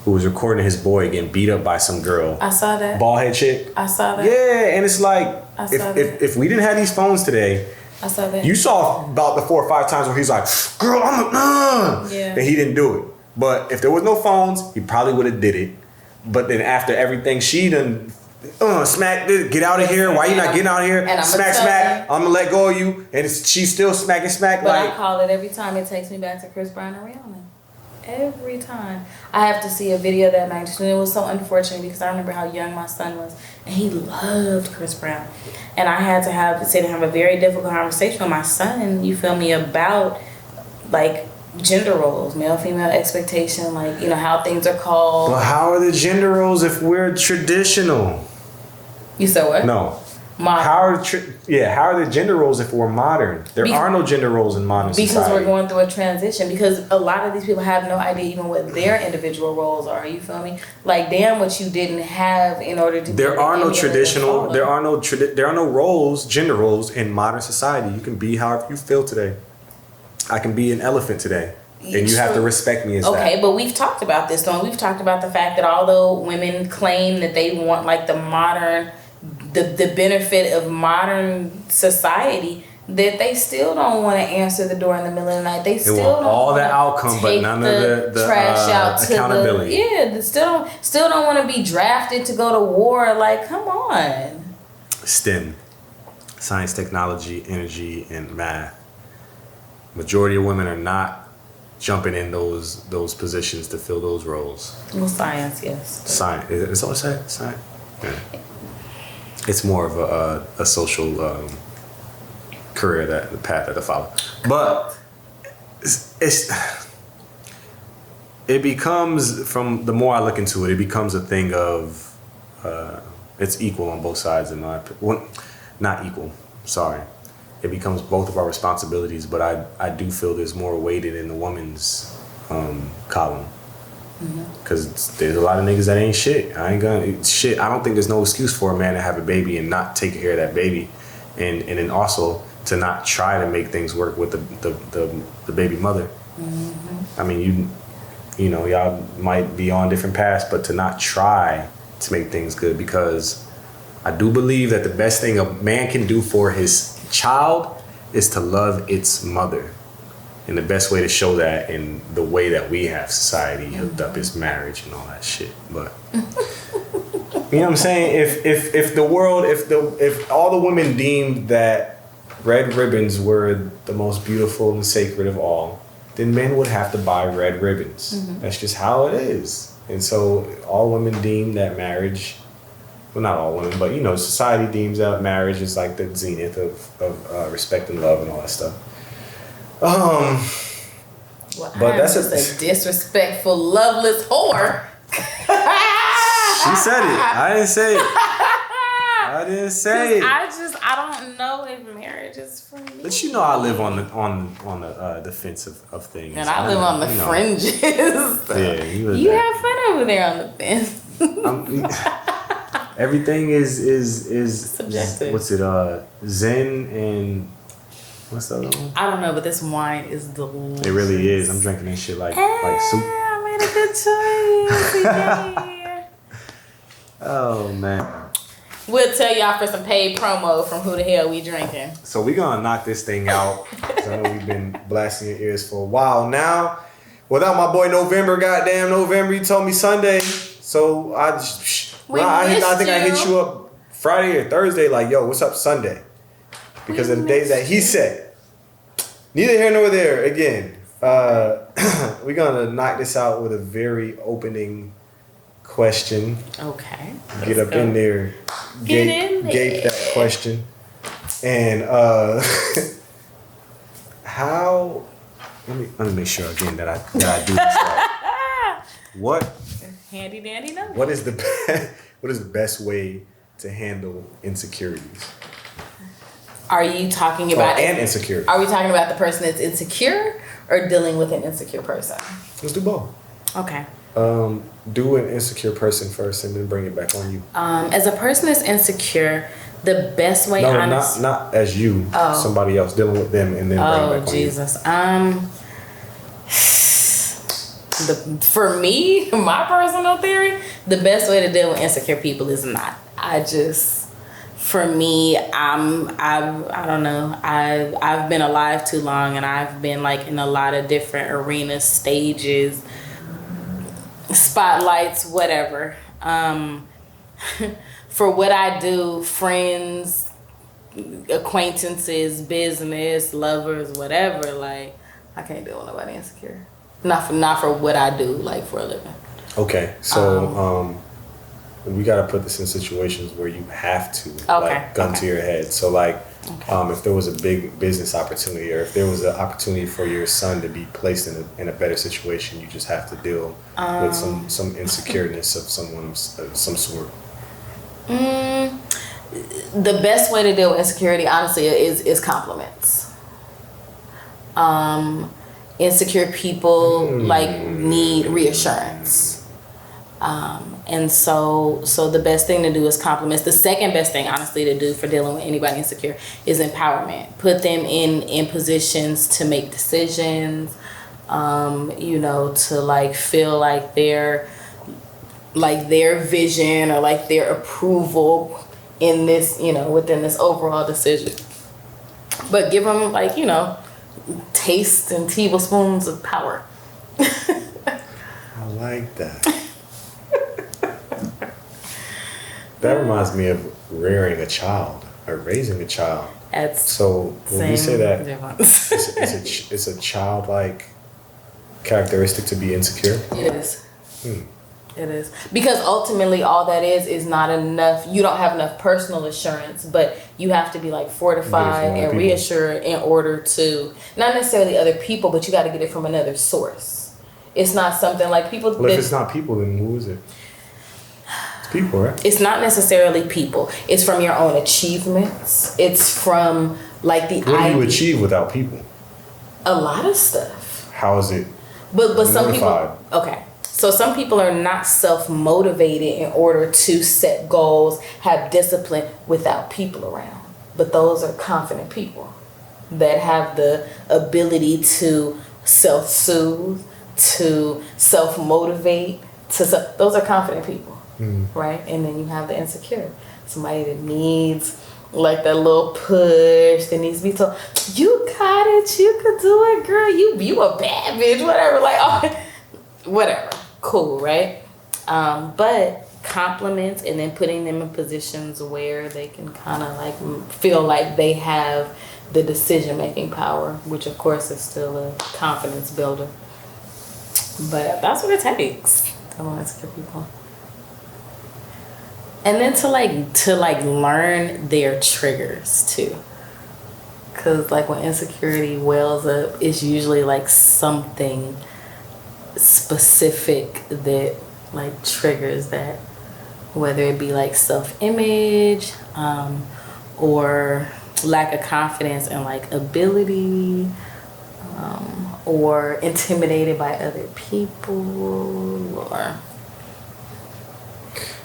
who was recording his boy getting beat up by some girl. I saw that. Bald head chick. I saw that. Yeah, and it's like, I saw that. if we didn't have these phones today, I saw that. you saw about the 4 or 5 times where he's like, girl, Yeah. and he didn't do it. But if there was no phones, he probably would have did it. But then after everything she done, smack, get out of here. Why you not getting out of here? And Smack. I'm gonna let go of you. And she's still smacking. But Like, I call it every time. It takes me back to Chris Brown and Rihanna. Every time. I have to see a video that night. And it was so unfortunate because I remember how young my son was. And he loved Chris Brown. And I had to have a very difficult conversation with my son, you feel me, about like gender roles, male, female expectation, like, you know, how things are called. but how are the gender roles if we're traditional? You said what? No. Modern. How are the gender roles if we're modern? There are no gender roles in modern society. Because we're going through a transition. Because a lot of these people have no idea even what their individual roles are. You feel me? Like, damn, what you didn't have in order to. There are no traditional. There are no roles, gender roles in modern society. You can be however you feel today. I can be an elephant today, and you have to respect me as that. Okay, but we've talked about this, though. We've talked about the fact that although women claim that they want like the modern. The benefit of modern society, that they still don't want to answer the door in the middle of the night. They still want don't all want the outcome, but none of the trash out to accountability. they still don't want to be drafted to go to war. Like, come on. STEM, science, technology, energy, and math. Majority of women are not jumping in those positions to fill those roles. Well, science, yes. Science. Is that what I said? Science. Yeah. It's more of a social career, the path that I follow. But it becomes, from the more I look into it, it becomes a thing of it's equal on both sides in my opinion. Well, not equal. Sorry. It becomes both of our responsibilities, but I do feel there's more weighted in the woman's column. Because there's a lot of niggas that ain't shit. I don't think there's no excuse for a man to have a baby and not take care of that baby, and then also to not try to make things work with the baby mother. I mean, you know, y'all might be on different paths, but to not try to make things good, because I do believe that the best thing a man can do for his child is to love its mother. And the best way to show that in the way that we have society hooked up is marriage and all that shit. But you know what I'm saying? If all the women deemed that red ribbons were the most beautiful and sacred of all, then men would have to buy red ribbons. That's just how it is. And so all women deem that marriage, well, not all women, but society deems that marriage is like the zenith of respect and love and all that stuff. Well, but that's just a disrespectful, loveless whore. She said it. I didn't say it. I didn't say it. I don't know if marriage is for me. But I live on the fence of things. And I live on the fringes. Yeah, you have fun over there on the fence. Everything is subjective. What's it? Zen and what's the other one? I don't know, but this wine is delicious. It really is. I'm drinking this shit like soup. I made a good choice. Oh man. We'll tell y'all for some paid promo from Who the Hell We Drinking. So we're gonna knock this thing out. 'Cause I know we've been blasting your ears for a while now. Without my boy November, goddamn November, he told me Sunday. So I just I think I hit you up Friday or Thursday, like, yo, what's up Sunday? Because of the days that he said. Neither here nor there. Again, we're gonna knock this out with a very opening question. Okay. Get up in there. Gate that question. And how? Let me make sure again that I do this right. What? Handy dandy number. What is the best way to handle insecurities? Are you talking about and insecurity? Are we talking about the person that's insecure or dealing with an insecure person? Let's do both. Okay. Do an insecure person first, and then bring it back on you. As a person that's insecure, the best way. No, not as you. Oh. Somebody else dealing with them, and then bring it back on Jesus. For me, my personal theory, the best way to deal with insecure people is not. For me, I don't know. I've been alive too long, and I've been like in a lot of different arenas, stages, spotlights, whatever. For what I do, friends, acquaintances, business, lovers, whatever, like I can't deal with nobody insecure. Not for what I do, like for a living. Okay, so we gotta put this in situations where you have to, like, gun to your head. So, like, if there was a big business opportunity, or if there was an opportunity for your son to be placed in a better situation, you just have to deal with some insecureness of some sort. The best way to deal with insecurity, honestly, is compliments. Insecure people need reassurance. And so the best thing to do is compliments. The second best thing, honestly, to do for dealing with anybody insecure is empowerment. Put them in positions to make decisions, to like feel like their vision or like their approval in this, within this overall decision. But give them taste and tablespoons of power. I like that. That reminds me of rearing a child or raising a child. So when we say that it's a childlike characteristic to be insecure. It is. It is. Because ultimately all that is not enough. You don't have enough personal assurance, but you have to be like fortified and reassured in order to, not necessarily other people, but you got to get it from another source. It's not something like people. Well, if it's not people, then who is it? It's people, right? It's not necessarily people. It's from your own achievements. It's from like the. What do you achieve without people? A lot of stuff. How is it? But some people. Okay. So some people are not self-motivated in order to set goals, have discipline without people around. But those are confident people that have the ability to self-soothe, to self-motivate. Those are confident people, right? And then you have the insecure. Somebody that needs like that little push, that needs to be told, you got it, you could do it, girl. You a bad bitch, whatever. Whatever. Cool, right? But compliments and then putting them in positions where they can kind of like feel like they have the decision-making power, which of course is still a confidence builder. But that's what it takes. Dealing with insecure people. And then to learn their triggers too. Cause like when insecurity wells up, it's usually like something specific that like triggers that, whether it be like self-image, or lack of confidence in like ability, or intimidated by other people, or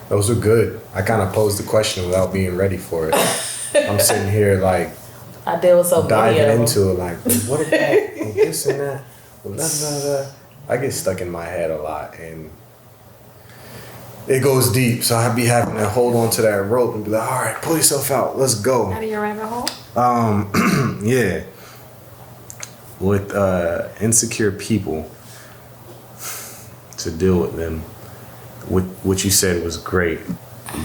those are good. I kind of posed the question without being ready for it. I'm sitting here like I deal with so many diving of them. into it, like, well, what about this and that? Well, blah. I get stuck in my head a lot, and it goes deep. So I'd be having to hold on to that rope and be like, all right, pull yourself out. Let's go. Out of your rabbit hole? Yeah. With insecure people, to deal with them, what you said was great.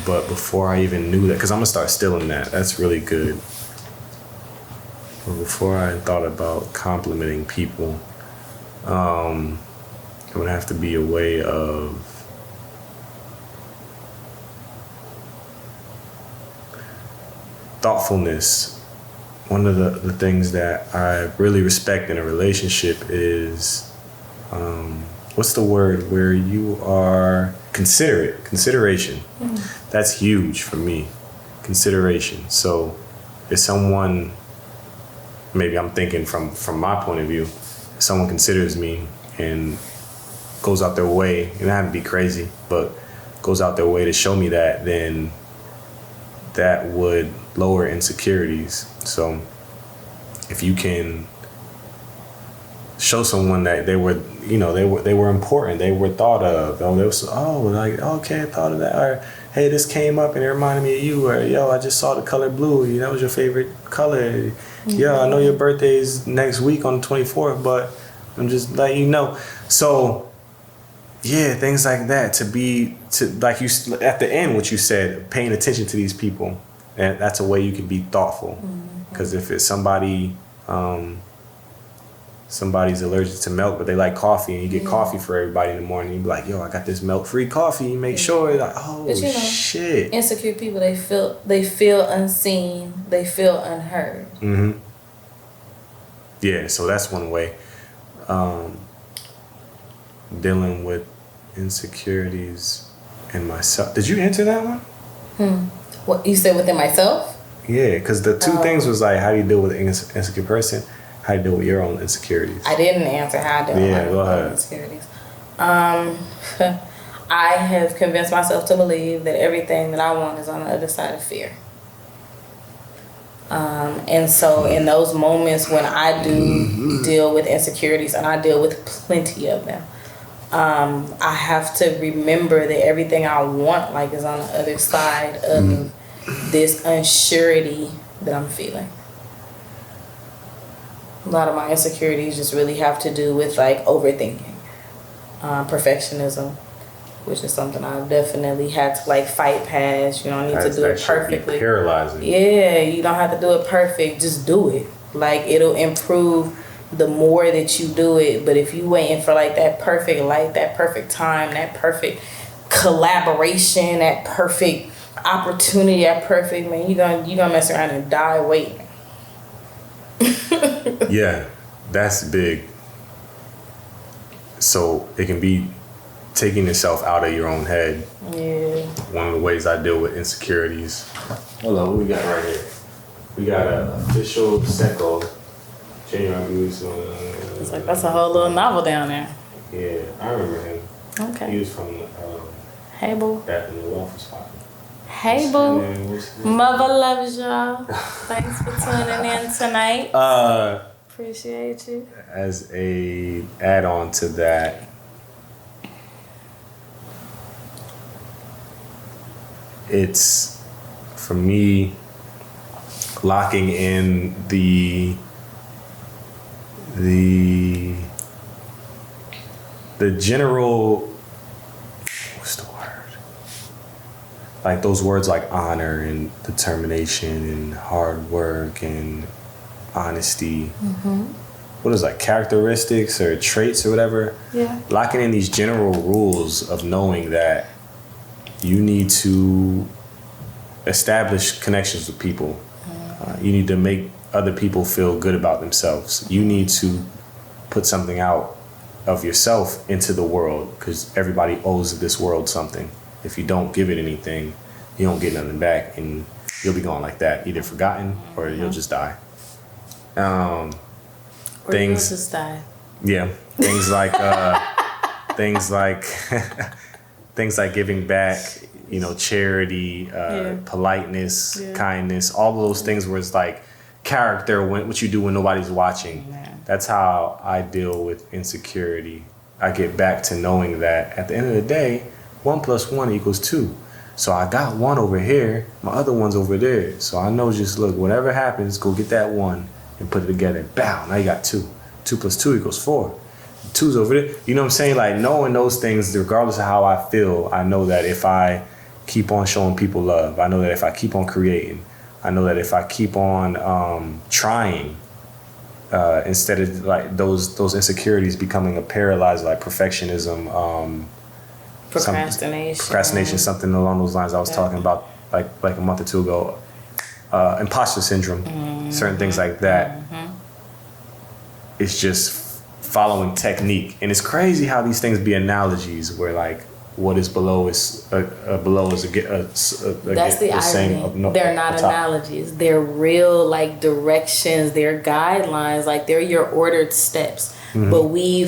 But before I even knew that, because I'm going to start stealing that. That's really good. But before I thought about complimenting people, it would have to be a way of thoughtfulness. One of the things that I really respect in a relationship is, what's the word where you are consideration. That's huge for me, consideration. So if someone, maybe I'm thinking from my point of view, if someone considers me and goes out their way, and I have to be crazy, but goes out their way to show me that, then that would lower insecurities. So if you can show someone that they were, they were important, they were thought of, okay, I thought of that, or hey, this came up and it reminded me of you, or yo, I just saw the color blue, that was your favorite color. Yeah, I know your birthday's next week on the 24th, but I'm just letting you know. So yeah, things like that, like you at the end, what you said, paying attention to these people, and that's a way you can be thoughtful. Because if it's somebody's allergic to milk, but they like coffee, and you get coffee for everybody in the morning, you be like, yo, I got this milk-free coffee. You make sure, like, oh, but shit. Insecure people, they feel unseen, they feel unheard. Yeah, so that's one way. Dealing with insecurities in myself. Did you answer that one? What you said within myself? Yeah, because the two things was like, how do you deal with an insecure person? How do you deal with your own insecurities? I didn't answer how I deal with my own insecurities. I have convinced myself to believe that everything that I want is on the other side of fear. And so in those moments when I do deal with insecurities, and I deal with plenty of them, I have to remember that everything I want is on the other side of this unsurety that I'm feeling. A lot of my insecurities just really have to do with overthinking, perfectionism, which is something I definitely had to fight past. You don't need to do it perfectly. Paralyzing. Yeah, you don't have to do it perfect. Just do it. It'll improve the more that you do it. But if you waiting for that perfect light, that perfect time, that perfect collaboration, that perfect opportunity, that perfect, man, you gonna mess around and die waiting. Yeah, that's big. So it can be taking yourself out of your own head. Yeah. One of the ways I deal with insecurities. Hold on, what we got right here? We got an official Secco. It's that's a whole little novel down there. Yeah, I remember him. Okay. He was from Hey boo. back in the Waffle Spot. Hey boo. Mother loves y'all. Thanks for tuning in tonight. Appreciate you. As a add-on to that, it's for me locking in the general, what's the word? Those words like honor and determination and hard work and honesty. what is like characteristics or traits or whatever. Yeah. Locking in these general rules of knowing that you need to establish connections with people. You need to make other people feel good about themselves. You need to put something out of yourself into the world, because everybody owes this world something. If you don't give it anything, you don't get nothing back, and you'll be gone like that, either forgotten or you'll just die. Or Things you'll just die. Yeah, things like things like things like giving back, you know, charity, politeness, kindness, all of those things where it's like character, what you do when nobody's watching. That's how I deal with insecurity. I get back to knowing that at the end of the day, 1 + 1 = 2. So I got one over here, my other one's over there. So I know, just look, whatever happens, go get that one and put it together. Bow, now you got 2. 2 + 2 = 4. 2's over there. You know what I'm saying? Like, knowing those things, regardless of how I feel, I know that if I keep on showing people love, I know that if I keep on creating, I know that if I keep on trying, instead of like those insecurities becoming a paralyzer, like perfectionism, procrastination, something along those lines I was talking about like a month or two ago, imposter syndrome, certain things like that. It's just following technique, and it's crazy how these things be analogies where like what is below is that's the irony. They're not analogies. They're real like directions. They're guidelines. Like they're your ordered steps. But we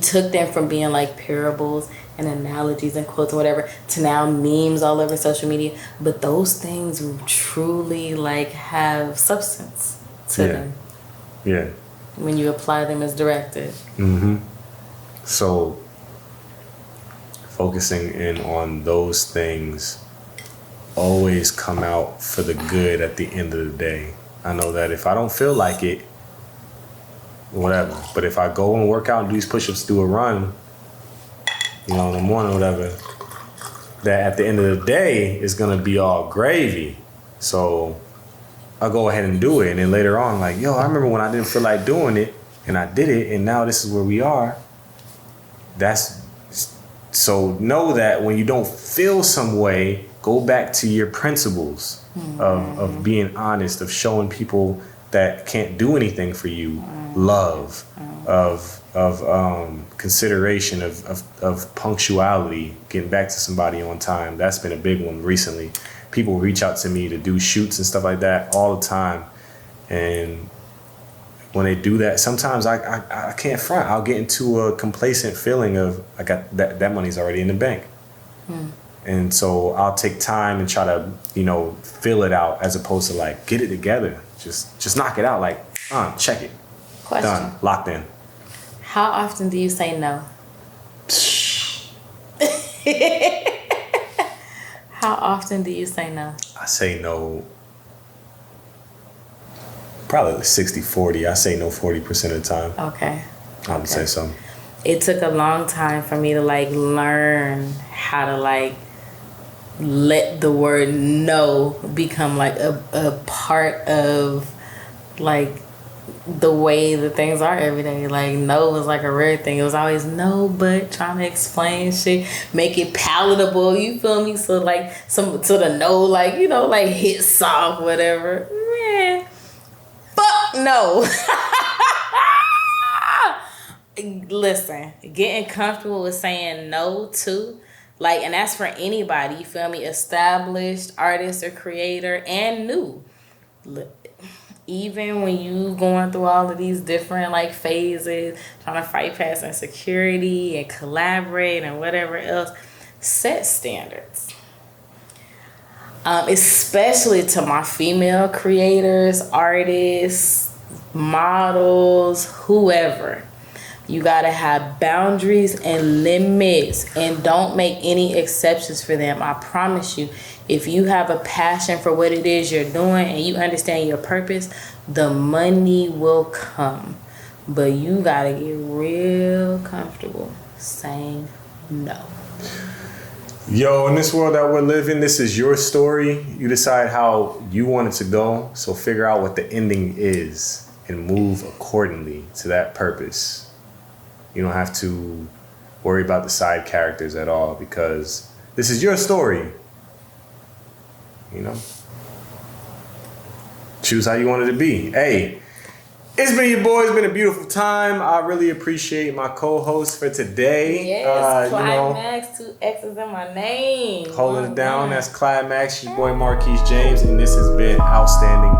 took them from being like parables and analogies and quotes and whatever to now memes all over social media. But those things truly like have substance to them. Yeah. When you apply them as directed. So focusing in on those things always come out for the good at the end of the day. I know that if I don't feel like it, whatever. But if I go and work out and do these push-ups, do a run, you know, in the morning or whatever, that at the end of the day is gonna be all gravy. So I'll go ahead and do it, and then later on, like, yo, I remember when I didn't feel like doing it, and I did it, and now this is where we are. So know that when you don't feel some way, go back to your principles of being honest, of showing people that can't do anything for you, love, of consideration, of punctuality, getting back to somebody on time. That's been a big one recently. People reach out to me to do shoots and stuff like that all the time, and when they do that, sometimes I can't front. I'll get into a complacent feeling of I got that money's already in the bank, and so I'll take time and try to, you know, fill it out as opposed to like get it together. Just knock it out. Like, check it. Question. Done. Locked in. How often do you say no? How often do you say no? I say no. Probably 60-40. I say no 40% of the time. Okay. I would say so. It took a long time for me to like learn how to like let the word no become like a part of like the way that things are every day. Like no was like a rare thing. It was always no, but trying to explain shit, make it palatable, you feel me? So like so the no, like, you know, like hit soft, whatever. Man, fuck no. Listen, getting comfortable with saying no too, like, and that's for anybody, you feel me? Established artist or creator and new. Even when you going through all of these different like phases, trying to fight past insecurity and collaborate and whatever else, set standards. Especially to my female creators, artists, models, whoever. You gotta have boundaries and limits, and don't make any exceptions for them. I promise you, if you have a passion for what it is you're doing and you understand your purpose, the money will come. But you gotta get real comfortable saying no. Yo, in this world that we're living, this is your story. You decide how you want it to go. So figure out what the ending is. and move accordingly to that purpose. You don't have to worry about the side characters at all because this is your story. You know? Choose how you want it to be. Hey, it's been your boy. It's been a beautiful time. I really appreciate my co-host for today. Yes, Climaxx, 2 X's in my name. Holding it down. That's Climaxx, your boy Marquese James, and this has been Outstanding